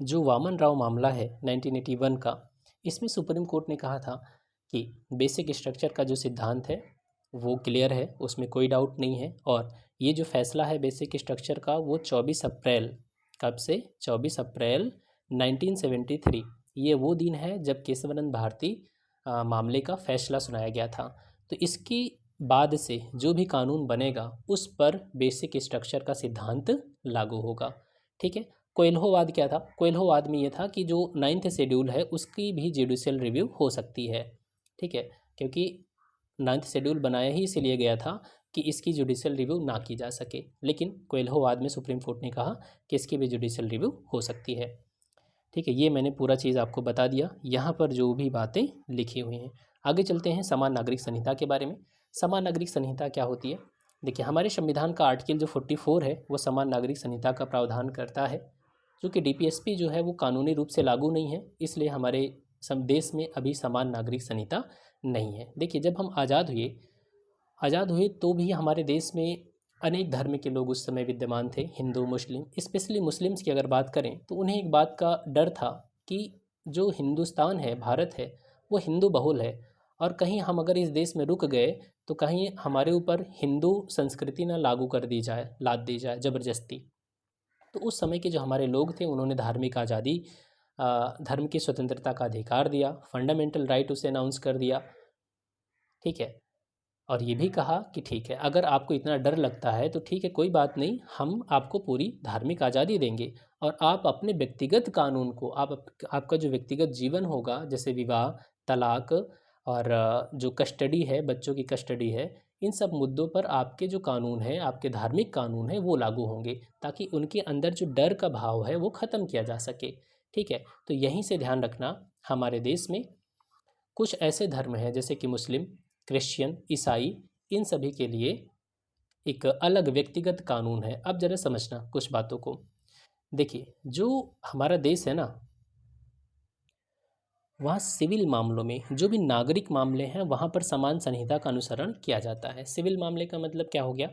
जो वामन राव मामला है 1981 का, इसमें सुप्रीम कोर्ट ने कहा था कि बेसिक स्ट्रक्चर का जो सिद्धांत है वो क्लियर है, उसमें कोई डाउट नहीं है। और ये जो फैसला है बेसिक स्ट्रक्चर का वो 24 अप्रैल, कब से, 24 अप्रैल 1973, ये वो दिन है जब केशवानंद भारती मामले का फैसला सुनाया गया था। तो इसकी बाद से जो भी कानून बनेगा उस पर बेसिक स्ट्रक्चर का सिद्धांत लागू होगा। ठीक है, कोएल्होवाद क्या था, कोएल्होवाद में ये था कि जो 9th शेड्यूल है उसकी भी जुडिशियल रिव्यू हो सकती है। ठीक है, क्योंकि 9th शेड्यूल बनाया ही इसीलिए गया था कि इसकी जुडिशियल रिव्यू ना की जा सके, लेकिन कोएल्होवाद में सुप्रीम कोर्ट ने कहा कि इसकी भी जुडिशियल रिव्यू हो सकती है। ठीक है, ये मैंने पूरा चीज़ आपको बता दिया, यहाँ पर जो भी बातें लिखी हुई हैं। आगे चलते हैं समान नागरिक संहिता के बारे में। समान नागरिक संहिता क्या होती है, देखिए हमारे संविधान का आर्टिकल जो 44 है वो समान नागरिक संहिता का प्रावधान करता है। क्योंकि डीपीएसपी जो है वो कानूनी रूप से लागू नहीं है, इसलिए हमारे देश में अभी समान नागरिक संहिता नहीं है। देखिए जब हम आज़ाद हुए तो भी हमारे देश में अनेक धर्म के लोग उस समय विद्यमान थे, हिंदू मुस्लिम। स्पेशली मुस्लिम्स की अगर बात करें तो उन्हें एक बात का डर था कि जो हिंदुस्तान है, भारत है, वो हिंदू बहुल है, और कहीं हम अगर इस देश में रुक गए तो कहीं हमारे ऊपर हिंदू संस्कृति ना लागू कर दी जाए, लाद दी जाए ज़बरदस्ती। तो उस समय के जो हमारे लोग थे उन्होंने धार्मिक आज़ादी, धर्म की स्वतंत्रता का अधिकार दिया, फंडामेंटल राइट उसे अनाउंस कर दिया। ठीक है, और ये भी कहा कि ठीक है अगर आपको इतना डर लगता है तो ठीक है, कोई बात नहीं, हम आपको पूरी धार्मिक आज़ादी देंगे और आप अपने व्यक्तिगत कानून को, आपका जो व्यक्तिगत जीवन होगा, जैसे विवाह, तलाक और जो कस्टडी है, बच्चों की कस्टडी है, इन सब मुद्दों पर आपके जो कानून हैं, आपके धार्मिक कानून हैं वो लागू होंगे, ताकि उनके अंदर जो डर का भाव है वो ख़त्म किया जा सके। ठीक है, तो यहीं से ध्यान रखना, हमारे देश में कुछ ऐसे धर्म हैं जैसे कि मुस्लिम, क्रिश्चियन, ईसाई, इन सभी के लिए एक अलग व्यक्तिगत कानून है। अब ज़रा समझना कुछ बातों को। देखिए जो हमारा देश है ना, वहाँ सिविल मामलों में जो भी नागरिक मामले हैं वहाँ पर समान संहिता का अनुसरण किया जाता है। सिविल मामले का मतलब क्या हो गया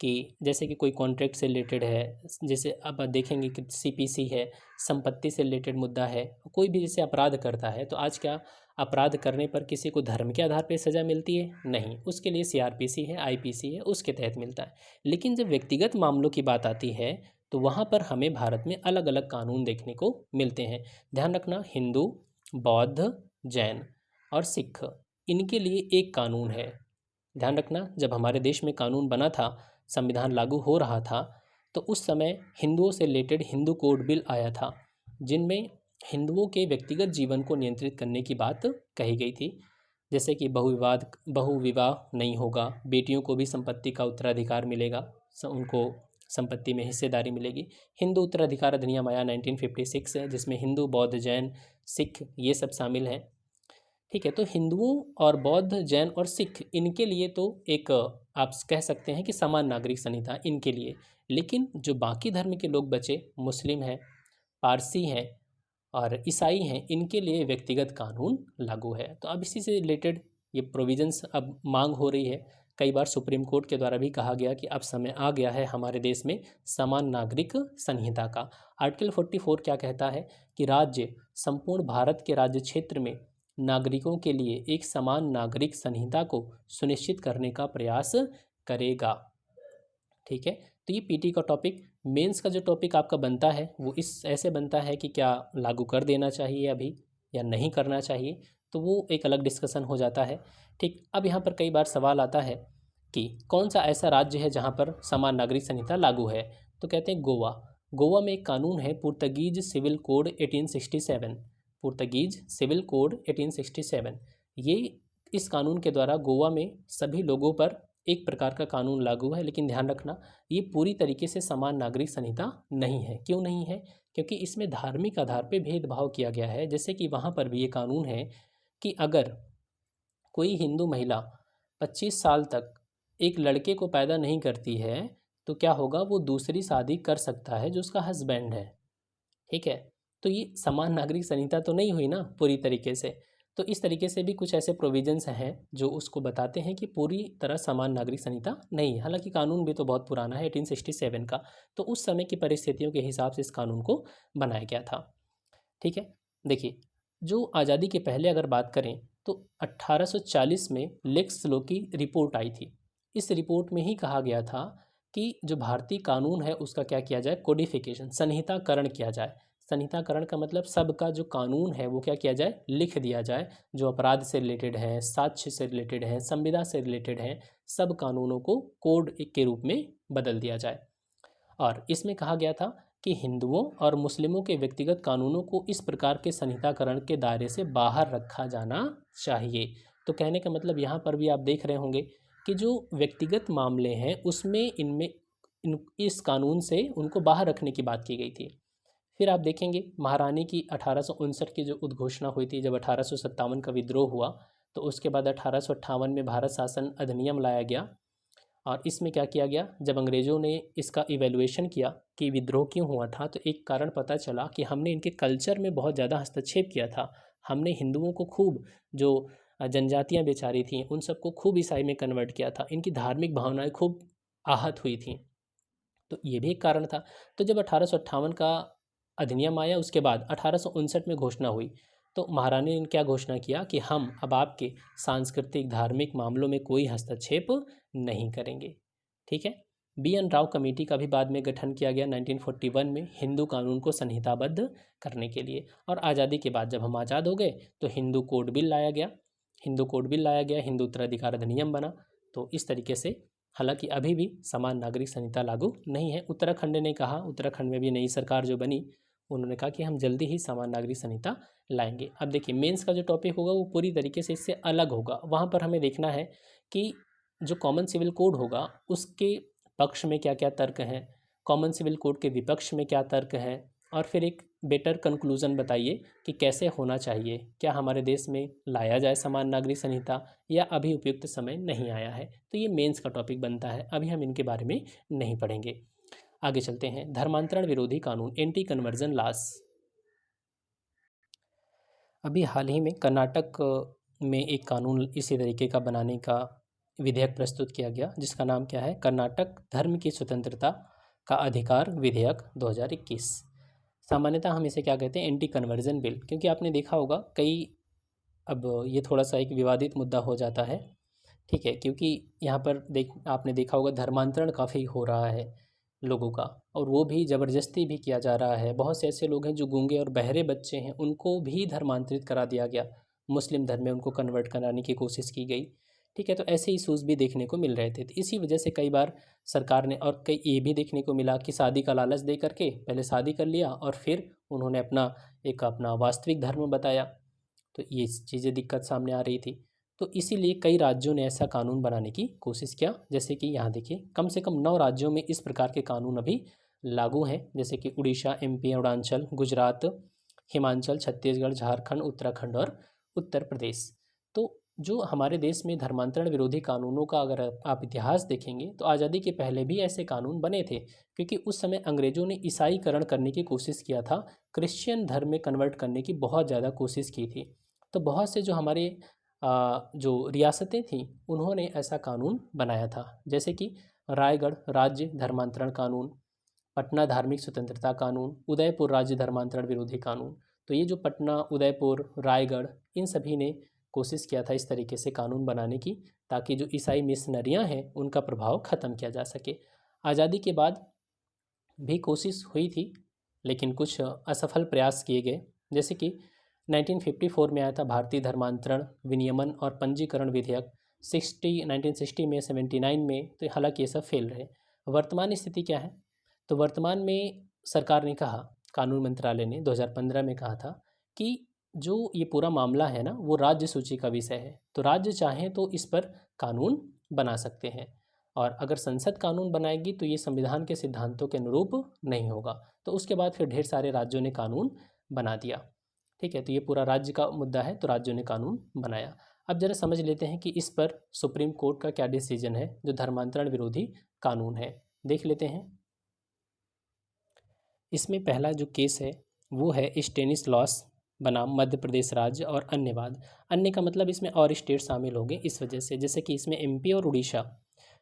कि जैसे कि कोई कॉन्ट्रैक्ट से रिलेटेड है, जैसे अब देखेंगे कि सीपीसी है, संपत्ति से रिलेटेड मुद्दा है, कोई भी जैसे अपराध करता है तो आज क्या अपराध करने पर किसी को धर्म के आधार पर सज़ा मिलती है? नहीं, उसके लिए सीआरपीसी है, आईपीसी है, उसके तहत मिलता है। लेकिन जब व्यक्तिगत मामलों की बात आती है तो वहाँ पर हमें भारत में अलग अलग कानून देखने को मिलते हैं। ध्यान रखना, हिंदू, बौद्ध, जैन और सिख, इनके लिए एक कानून है। ध्यान रखना, जब हमारे देश में कानून बना था, संविधान लागू हो रहा था, तो उस समय हिंदुओं से रिलेटेड हिंदू कोड बिल आया था, जिनमें हिंदुओं के व्यक्तिगत जीवन को नियंत्रित करने की बात कही गई थी। जैसे कि बहुविवाह नहीं होगा, बेटियों को भी संपत्ति का उत्तराधिकार मिलेगा, उनको संपत्ति में हिस्सेदारी मिलेगी। हिंदू उत्तराधिकार अधिनियम आया 1956 है, जिसमें हिंदू, बौद्ध, जैन, सिख ये सब शामिल हैं। ठीक है, तो हिंदुओं और बौद्ध, जैन और सिख, इनके लिए तो एक आप कह सकते हैं कि समान नागरिक संहिता इनके लिए। लेकिन जो बाकी धर्म के लोग बचे, मुस्लिम हैं, पारसी हैं और ईसाई हैं, इनके लिए व्यक्तिगत कानून लागू है। तो अब इसी से रिलेटेड ये प्रोविजंस अब मांग हो रही है। कई बार सुप्रीम कोर्ट के द्वारा भी कहा गया कि अब समय आ गया है हमारे देश में समान नागरिक संहिता का। आर्टिकल 44 क्या कहता है कि राज्य संपूर्ण भारत के राज्य क्षेत्र में नागरिकों के लिए एक समान नागरिक संहिता को सुनिश्चित करने का प्रयास करेगा। ठीक है, तो ये पीटी का टॉपिक। मेंस का जो टॉपिक आपका बनता है वो इस ऐसे बनता है कि क्या लागू कर देना चाहिए अभी या नहीं करना चाहिए, तो वो एक अलग डिस्कशन हो जाता है। ठीक, अब यहाँ पर कई बार सवाल आता है कि कौन सा ऐसा राज्य है जहाँ पर समान नागरिक संहिता लागू है, तो कहते हैं गोवा। गोवा में एक कानून है Portuguese civil code 1867, Portuguese civil code 1867। ये इस कानून के द्वारा गोवा में सभी लोगों पर एक प्रकार का कानून लागू है। लेकिन ध्यान रखना, ये पूरी तरीके से समान नागरिक संहिता नहीं है। क्यों नहीं है? क्योंकि इसमें धार्मिक आधार पर भेदभाव किया गया है। जैसे कि वहाँ पर भी ये कानून है कि अगर कोई हिंदू महिला 25 साल तक एक लड़के को पैदा नहीं करती है, तो क्या होगा, वो दूसरी शादी कर सकता है जो उसका हस्बैंड है। ठीक है, तो ये समान नागरिक संहिता तो नहीं हुई ना पूरी तरीके से। तो इस तरीके से भी कुछ ऐसे प्रोविजंस हैं जो उसको बताते हैं कि पूरी तरह समान नागरिक संहिता नहीं है। हालांकि कानून भी तो बहुत पुराना है, 1867 का, तो उस समय की परिस्थितियों के हिसाब से इस कानून को बनाया गया था। ठीक है, देखिए, जो आज़ादी के पहले अगर बात करें तो 1840 में लेक्स लॉ की रिपोर्ट आई थी। इस रिपोर्ट में ही कहा गया था कि जो भारतीय कानून है उसका क्या किया जाए, कोडिफिकेशन, संहिताकरण किया जाए। संहिताकरण का मतलब सबका जो कानून है वो क्या किया जाए, लिख दिया जाए। जो अपराध से रिलेटेड है, साक्ष्य से रिलेटेड है, संविदा से रिलेटेड है, सब कानूनों को कोड के रूप में बदल दिया जाए। और इसमें कहा गया था कि हिंदुओं और मुस्लिमों के व्यक्तिगत कानूनों को इस प्रकार के संहिताकरण के दायरे से बाहर रखा जाना चाहिए। तो कहने का मतलब यहाँ पर भी आप देख रहे होंगे कि जो व्यक्तिगत मामले हैं उसमें इस कानून से उनको बाहर रखने की बात की गई थी। फिर आप देखेंगे महारानी की 1859 की जो उद्घोषणा हुई थी, जब 1857 का विद्रोह हुआ, तो उसके बाद 1858 में भारत शासन अधिनियम लाया गया। और इसमें क्या किया गया, जब अंग्रेज़ों ने इसका इवैल्यूएशन किया कि विद्रोह क्यों हुआ था, तो एक कारण पता चला कि हमने इनके कल्चर में बहुत ज़्यादा हस्तक्षेप किया था। हमने हिंदुओं को खूब, जो जनजातियाँ बेचारी थीं, उन सबको खूब ईसाई में कन्वर्ट किया था। इनकी धार्मिक भावनाएं खूब आहत हुई थीं, तो ये भी एक कारण था। तो जब 1858 का अधिनियम आया, उसके बाद 1859 में घोषणा हुई, तो महारानी ने क्या घोषणा किया कि हम अब आपके सांस्कृतिक धार्मिक मामलों में कोई हस्तक्षेप नहीं करेंगे। ठीक है, BN राव कमेटी का भी बाद में गठन किया गया 1941 में हिंदू कानून को संहिताबद्ध करने के लिए। और आज़ादी के बाद जब हम आज़ाद हो गए तो हिंदू कोड बिल लाया गया, हिंदू उत्तराधिकार अधिनियम बना। तो इस तरीके से, हालांकि अभी भी समान नागरिक संहिता लागू नहीं है। उत्तराखंड ने कहा, उत्तराखंड में भी नई सरकार जो बनी, उन्होंने कहा कि हम जल्दी ही समान नागरिक संहिता लाएंगे। अब देखिए, मेंस का जो टॉपिक होगा वो पूरी तरीके से इससे अलग होगा। वहाँ पर हमें देखना है कि जो कॉमन सिविल कोड होगा उसके पक्ष में क्या क्या तर्क हैं, कॉमन सिविल कोड के विपक्ष में क्या तर्क हैं, और फिर एक बेटर कंक्लूजन बताइए कि कैसे होना चाहिए, क्या हमारे देश में लाया जाए समान नागरिक संहिता या अभी उपयुक्त समय नहीं आया है। तो ये मेंस का टॉपिक बनता है, अभी हम इनके बारे में नहीं पढ़ेंगे। आगे चलते हैं, धर्मांतरण विरोधी कानून, एंटी कन्वर्जन लॉस। अभी हाल ही में कर्नाटक में एक कानून इसी तरीके का बनाने का विधेयक प्रस्तुत किया गया, जिसका नाम क्या है, कर्नाटक धर्म की स्वतंत्रता का अधिकार विधेयक 2021। सामान्यतः हम इसे क्या कहते हैं, एंटी कन्वर्जन बिल, क्योंकि आपने देखा होगा अब ये थोड़ा सा एक विवादित मुद्दा हो जाता है। ठीक है, क्योंकि यहाँ पर आपने देखा होगा धर्मांतरण काफ़ी हो रहा है। लोगों का, और वो भी ज़बरदस्ती भी किया जा रहा है। बहुत से ऐसे लोग हैं जो गूंगे और बहरे बच्चे हैं, उनको भी धर्मांतरित करा दिया गया, मुस्लिम धर्म में उनको कन्वर्ट कराने की कोशिश की गई। ठीक है, तो ऐसे इशूज़ भी देखने को मिल रहे थे। तो इसी वजह से कई बार सरकार ने, और कई ये भी देखने को मिला कि शादी का लालच दे करके पहले शादी कर लिया और फिर उन्होंने अपना वास्तविक धर्म बताया। तो ये चीज़ें दिक्कत सामने आ रही थी। तो इसीलिए कई राज्यों ने ऐसा कानून बनाने की कोशिश किया। जैसे कि यहाँ देखिए, कम से कम 9 राज्यों में इस प्रकार के कानून अभी लागू हैं। जैसे कि उड़ीसा, एमपी, अरुणाचल, गुजरात, हिमाचल, छत्तीसगढ़, झारखंड, उत्तराखंड और उत्तर प्रदेश। तो जो हमारे देश में धर्मांतरण विरोधी कानूनों का अगर आप इतिहास देखेंगे तो आज़ादी के पहले भी ऐसे कानून बने थे, क्योंकि उस समय अंग्रेज़ों ने ईसाईकरण करने की कोशिश किया था, क्रिश्चियन धर्म में कन्वर्ट करने की बहुत ज़्यादा कोशिश की थी। तो बहुत से जो हमारे जो रियासतें थीं, उन्होंने ऐसा कानून बनाया था। जैसे कि रायगढ़ राज्य धर्मांतरण कानून, पटना धार्मिक स्वतंत्रता कानून, उदयपुर राज्य धर्मांतरण विरोधी कानून। तो ये जो पटना, उदयपुर, रायगढ़, इन सभी ने कोशिश किया था इस तरीके से कानून बनाने की, ताकि जो ईसाई मिशनरियाँ हैं उनका प्रभाव ख़त्म किया जा सके। आज़ादी के बाद भी कोशिश हुई थी, लेकिन कुछ असफल प्रयास किए गए। जैसे कि 1954 में आया था भारतीय धर्मांतरण विनियमन और पंजीकरण विधेयक, 1960 में, 79 में, तो हालांकि ये सब फेल रहे। वर्तमान स्थिति क्या है? तो वर्तमान में सरकार ने कहा, कानून मंत्रालय ने 2015 में कहा था कि जो ये पूरा मामला है ना, वो राज्य सूची का विषय है। तो राज्य चाहें तो इस पर कानून बना सकते हैं, और अगर संसद कानून बनाएगी तो ये संविधान के सिद्धांतों के अनुरूप नहीं होगा। तो उसके बाद फिर ढेर सारे राज्यों ने कानून बना दिया। ठीक है, तो ये पूरा राज्य का मुद्दा है, तो राज्यों ने कानून बनाया। अब जरा समझ लेते हैं कि इस पर सुप्रीम कोर्ट का क्या डिसीजन है, जो धर्मांतरण विरोधी कानून है, देख लेते हैं। इसमें पहला जो केस है वो है स्टेनिस्लॉस बनाम मध्य प्रदेश राज्य और अन्य वाद। अन्य का मतलब इसमें और स्टेट शामिल होंगे इस वजह से, जैसे कि इसमें एमपी और उड़ीसा,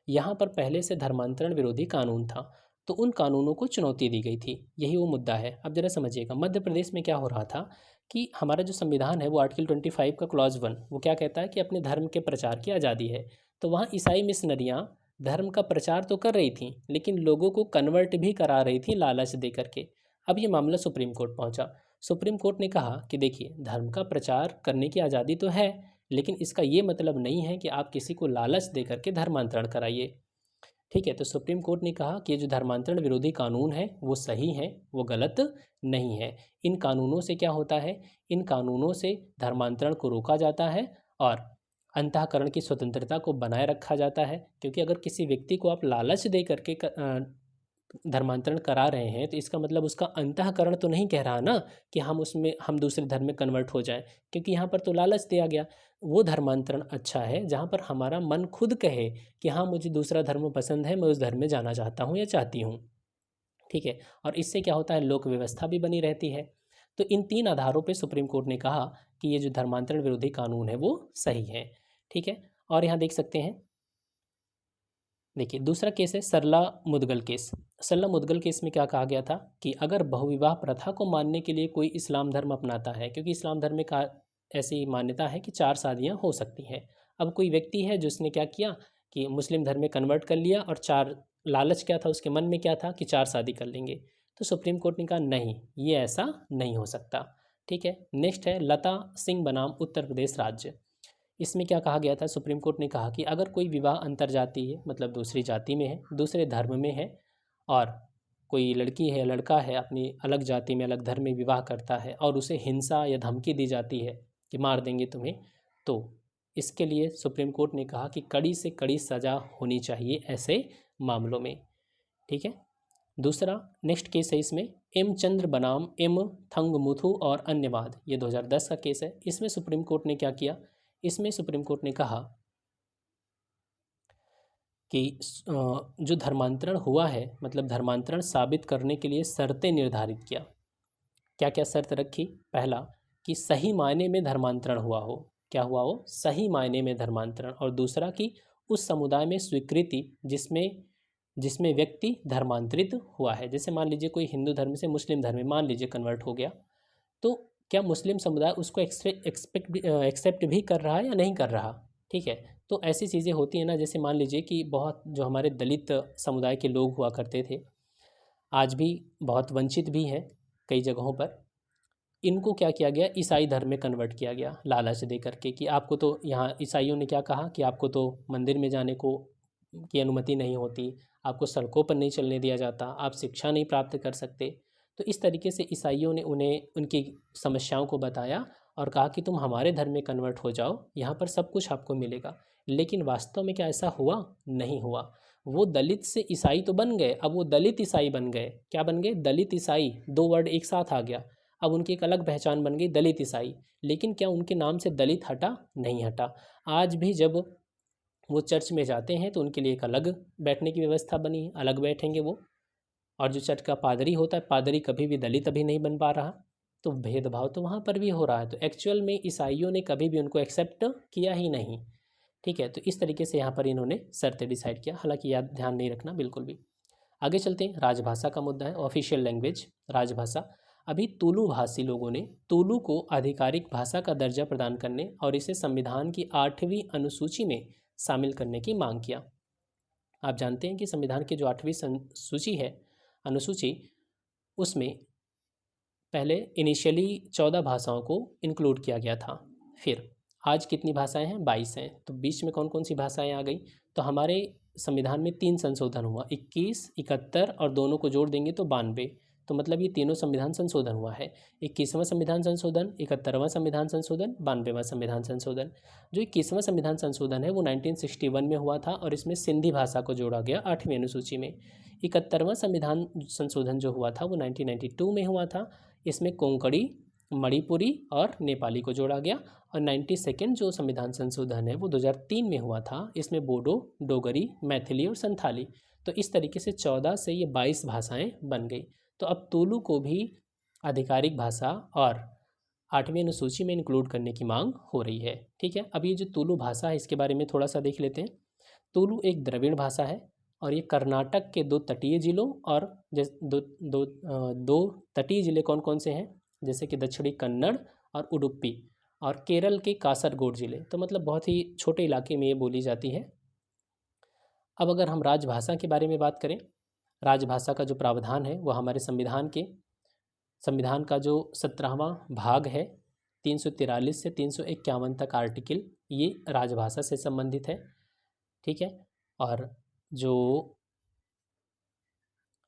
यहाँ पर पहले से धर्मांतरण विरोधी कानून था, तो उन कानूनों को चुनौती दी गई थी। यही वो मुद्दा है। अब जरा समझिएगा, मध्य प्रदेश में क्या हो रहा था कि हमारा जो संविधान है वो आर्टिकल 25 का क्लॉज 1 वो क्या कहता है कि अपने धर्म के प्रचार की आज़ादी है। तो वहाँ ईसाई मिशनरियाँ धर्म का प्रचार तो कर रही थी, लेकिन लोगों को कन्वर्ट भी करा रही थी लालच दे करके। अब ये मामला सुप्रीम कोर्ट पहुंचा। सुप्रीम कोर्ट ने कहा कि देखिए, धर्म का प्रचार करने की आज़ादी तो है, लेकिन इसका ये मतलब नहीं है कि आप किसी को लालच दे करके धर्मांतरण कराइए। ठीक है, तो सुप्रीम कोर्ट ने कहा कि ये जो धर्मांतरण विरोधी कानून है वो सही है, वो गलत नहीं है। इन कानूनों से क्या होता है, इन कानूनों से धर्मांतरण को रोका जाता है और अंतःकरण की स्वतंत्रता को बनाए रखा जाता है। क्योंकि अगर किसी व्यक्ति को आप लालच दे करके धर्मांतरण करा रहे हैं, तो इसका मतलब उसका अंतःकरण तो नहीं कह रहा ना कि हम दूसरे धर्म में कन्वर्ट हो जाएं, क्योंकि यहाँ पर तो लालच दिया गया। वो धर्मांतरण अच्छा है जहाँ पर हमारा मन खुद कहे कि हाँ, मुझे दूसरा धर्म पसंद है, मैं उस धर्म में जाना चाहता हूँ या चाहती हूँ। ठीक है, और इससे क्या होता है, लोक व्यवस्था भी बनी रहती है। तो इन 3 आधारों पे सुप्रीम कोर्ट ने कहा कि ये जो धर्मांतरण विरोधी कानून है वो सही है। ठीक है, और यहाँ देख सकते हैं, देखिए दूसरा केस है सरला मुदगल केस। सरला मुदगल केस में क्या कहा गया था कि अगर बहुविवाह प्रथा को मानने के लिए कोई इस्लाम धर्म अपनाता है, क्योंकि इस्लाम धर्म में ऐसी मान्यता है कि 4 शादियां हो सकती हैं। अब कोई व्यक्ति है जिसने क्या किया कि मुस्लिम धर्म में कन्वर्ट कर लिया, और 4 लालच क्या था उसके मन में, क्या था कि 4 शादी कर लेंगे। तो सुप्रीम कोर्ट ने कहा नहीं, ये ऐसा नहीं हो सकता। ठीक है, नेक्स्ट है लता सिंह बनाम उत्तर प्रदेश राज्य। इसमें क्या कहा गया था, सुप्रीम कोर्ट ने कहा कि अगर कोई विवाह अंतरजातीय है, मतलब दूसरी जाति में है, दूसरे धर्म में है, और कोई लड़की है, लड़का है, अपनी अलग जाति में, अलग धर्म में विवाह करता है और उसे हिंसा या धमकी दी जाती है कि मार देंगे तुम्हें, तो इसके लिए सुप्रीम कोर्ट ने कहा कि कड़ी से कड़ी सज़ा होनी चाहिए ऐसे मामलों में। ठीक है, दूसरा नेक्स्ट केस है इसमें एम चंद्र बनाम एम थंगमुथु और अन्य वाद। ये 2010 का केस है। इसमें सुप्रीम कोर्ट ने क्या किया, इसमें सुप्रीम कोर्ट ने कहा कि जो धर्मांतरण हुआ है, मतलब धर्मांतरण साबित करने के लिए शर्तें निर्धारित किया। क्या क्या शर्त रखी, पहला कि सही मायने में धर्मांतरण हुआ हो, क्या हुआ हो, सही मायने में धर्मांतरण, और दूसरा कि उस समुदाय में स्वीकृति जिसमें जिसमें व्यक्ति धर्मांतरित हुआ है। जैसे मान लीजिए कोई हिंदू धर्म से मुस्लिम धर्म में मान लीजिए कन्वर्ट हो गया, तो क्या मुस्लिम समुदाय उसको एक्सेप्ट भी कर रहा है या नहीं कर रहा। ठीक है, तो ऐसी चीज़ें होती हैं ना, जैसे मान लीजिए कि बहुत जो हमारे दलित समुदाय के लोग हुआ करते थे, आज भी बहुत वंचित भी हैं कई जगहों पर। इनको क्या किया गया, ईसाई धर्म में कन्वर्ट किया गया लालच दे करके कि आपको तो यहाँ ईसाइयों ने क्या कहा कि आपको तो मंदिर में जाने को की अनुमति नहीं होती, आपको सड़कों पर नहीं चलने दिया जाता, आप शिक्षा नहीं प्राप्त कर सकते। तो इस तरीके से ईसाइयों ने उन्हें उनकी समस्याओं को बताया और कहा कि तुम हमारे धर्म में कन्वर्ट हो जाओ, यहाँ पर सब कुछ आपको मिलेगा। लेकिन वास्तव में क्या ऐसा हुआ? नहीं हुआ। वो दलित से ईसाई तो बन गए, अब वो दलित ईसाई बन गए। क्या बन गए? दलित ईसाई, दो वर्ड एक साथ आ गया। अब उनकी एक अलग पहचान बन गई, दलित ईसाई। लेकिन क्या उनके नाम से दलित हटा? नहीं हटा। आज भी जब वो चर्च में जाते हैं तो उनके लिए एक अलग बैठने की व्यवस्था बनी, अलग बैठेंगे वो। और जो चर्च का पादरी होता है, पादरी कभी भी दलित अभी नहीं बन पा रहा। तो भेदभाव तो वहाँ पर भी हो रहा है। तो एक्चुअल में ईसाइयों ने कभी भी उनको एक्सेप्ट किया ही नहीं। ठीक है, तो इस तरीके से यहाँ पर इन्होंने शर्तें डिसाइड किया। हालांकि याद ध्यान नहीं रखना बिल्कुल भी। आगे चलते हैं, राजभाषा का मुद्दा है, ऑफिशियल लैंग्वेज राजभाषा। अभी तुलु भाषी लोगों ने तुलु को आधिकारिक भाषा का दर्जा प्रदान करने और इसे संविधान की 8वीं अनुसूची में शामिल करने की मांग किया। आप जानते हैं कि संविधान की जो 8वीं सूची है, अनुसूची, उसमें पहले इनिशियली 14 भाषाओं को इंक्लूड किया गया था। फिर आज कितनी भाषाएं हैं? 22 हैं। तो बीच में कौन कौन सी भाषाएं आ गई? तो हमारे संविधान में 3 संशोधन हुआ, 21, 71 और दोनों को जोड़ देंगे तो 92। तो मतलब ये तीनों संविधान संशोधन हुआ है। 21वां संविधान संशोधन, 71वां संविधान संशोधन, 92वां संविधान संशोधन। जो 21वां संविधान संशोधन है वो 1961 में हुआ था और इसमें सिंधी भाषा को जोड़ा गया 8वीं अनुसूची में। 71वां संविधान संशोधन जो हुआ था वो 1992 में हुआ था। इसमें कोंकणी, मणिपुरी और नेपाली को जोड़ा गया। और 92nd जो संविधान संशोधन है वो 2003 में हुआ था। इसमें बोडो, डोगरी, मैथिली और संथाली। तो इस तरीके से 14 से ये 22 भाषाएं बन गई। तो अब तुलु को भी आधिकारिक भाषा और 8वीं अनुसूची में इंक्लूड करने की मांग हो रही है। ठीक है, अब ये जो तुलु भाषा है इसके बारे में थोड़ा सा देख लेते हैं। तुलु एक द्रविड़ भाषा है और ये कर्नाटक के 2 तटीय जिलों और दो तटीय जिले कौन कौन से हैं, जैसे कि दक्षिणी कन्नड़ और उडुपी, और केरल के कासरगोड जिले। तो मतलब बहुत ही छोटे इलाके में ये बोली जाती है। अब अगर हम राजभाषा के बारे में बात करें, राजभाषा का जो प्रावधान है वो हमारे संविधान का जो 17वां भाग है, 343 से 351 तक आर्टिकल, ये राजभाषा से संबंधित है। ठीक है, और जो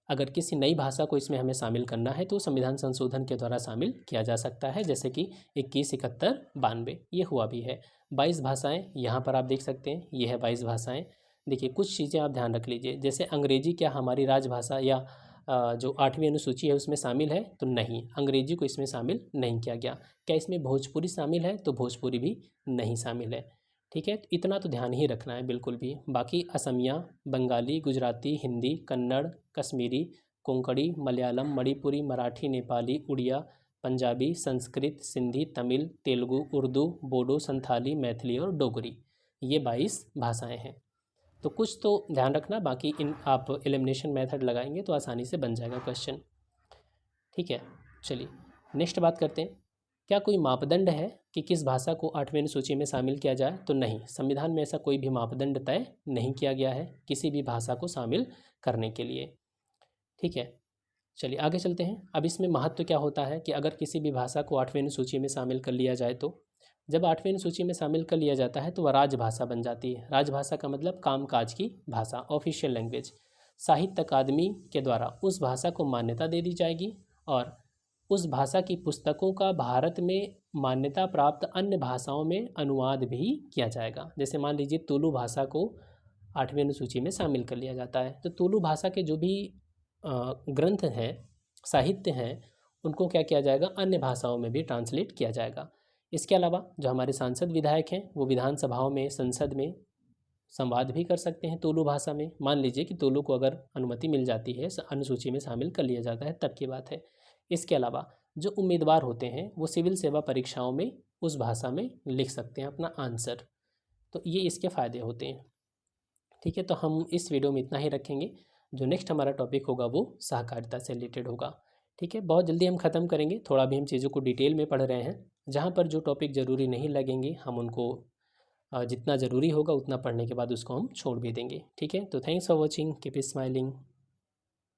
अगर किसी नई भाषा को इसमें हमें शामिल करना है तो संविधान संशोधन के द्वारा शामिल किया जा सकता है, जैसे कि 21, 71, 92 ये हुआ भी है। 22 भाषाएं यहाँ पर आप देख सकते हैं, ये है 22 भाषाएं। देखिए कुछ चीज़ें आप ध्यान रख लीजिए, जैसे अंग्रेजी क्या हमारी राजभाषा या जो 8वीं अनुसूची है उसमें शामिल है? तो नहीं, अंग्रेजी को इसमें शामिल नहीं किया गया। क्या इसमें भोजपुरी शामिल है? तो भोजपुरी भी नहीं शामिल है। ठीक है, तो इतना तो ध्यान ही रखना है बिल्कुल भी। बाकी असमिया, बंगाली, गुजराती, हिंदी, कन्नड़, कश्मीरी, कोंकणी, मलयालम, मणिपुरी, मराठी, नेपाली, उड़िया, पंजाबी, संस्कृत, सिंधी, तमिल, तेलुगु, उर्दू, बोडो, संथाली, मैथिली और डोगरी, ये 22 भाषाएं हैं। तो कुछ तो ध्यान रखना, बाकी इन आप एलिमिनेशन मेथड लगाएंगे तो आसानी से बन जाएगा क्वेश्चन। ठीक है, चलिए नेक्स्ट बात करते हैं। क्या कोई मापदंड है कि किस भाषा को 8वीं अनुसूची में शामिल किया जाए? तो नहीं, संविधान में ऐसा कोई भी मापदंड तय नहीं किया गया है किसी भी भाषा को शामिल करने के लिए। ठीक है, चलिए आगे चलते हैं। अब इसमें महत्व क्या होता है कि अगर किसी भी भाषा को 8वीं अनुसूची में शामिल कर लिया जाए, तो जब 8वीं अनुसूची में शामिल कर लिया जाता है तो वह राजभाषा बन जाती है। राजभाषा का मतलब कामकाज की भाषा, ऑफिशियल लैंग्वेज। साहित्य अकादमी के द्वारा उस भाषा को मान्यता दे दी जाएगी और उस भाषा की पुस्तकों का भारत में मान्यता प्राप्त अन्य भाषाओं में अनुवाद भी किया जाएगा। जैसे मान लीजिए तुलु भाषा को 8वीं अनुसूची में शामिल कर लिया जाता है, तो तुलु भाषा के जो भी ग्रंथ हैं, साहित्य हैं, उनको क्या किया जाएगा? अन्य भाषाओं में भी ट्रांसलेट किया जाएगा। इसके अलावा जो हमारे सांसद विधायक हैं वो विधानसभाओं में, संसद में संवाद भी कर सकते हैं तुलु भाषा में। मान लीजिए कि तुलु को अगर अनुमति मिल जाती है, अनुसूची में शामिल कर लिया जाता है, तब की बात है। इसके अलावा जो उम्मीदवार होते हैं वो सिविल सेवा परीक्षाओं में उस भाषा में लिख सकते हैं अपना आंसर। तो ये इसके फ़ायदे होते हैं। ठीक है, तो हम इस वीडियो में इतना ही रखेंगे। जो नेक्स्ट हमारा टॉपिक होगा वो सहकारिता से रिलेटेड होगा। ठीक है, बहुत जल्दी हम ख़त्म करेंगे। थोड़ा भी हम चीज़ों को डिटेल में पढ़ रहे हैं। जहाँ पर जो टॉपिक ज़रूरी नहीं लगेंगे हम उनको जितना ज़रूरी होगा उतना पढ़ने के बाद उसको हम छोड़ भी देंगे। ठीक है, तो thanks for watching, keep smiling.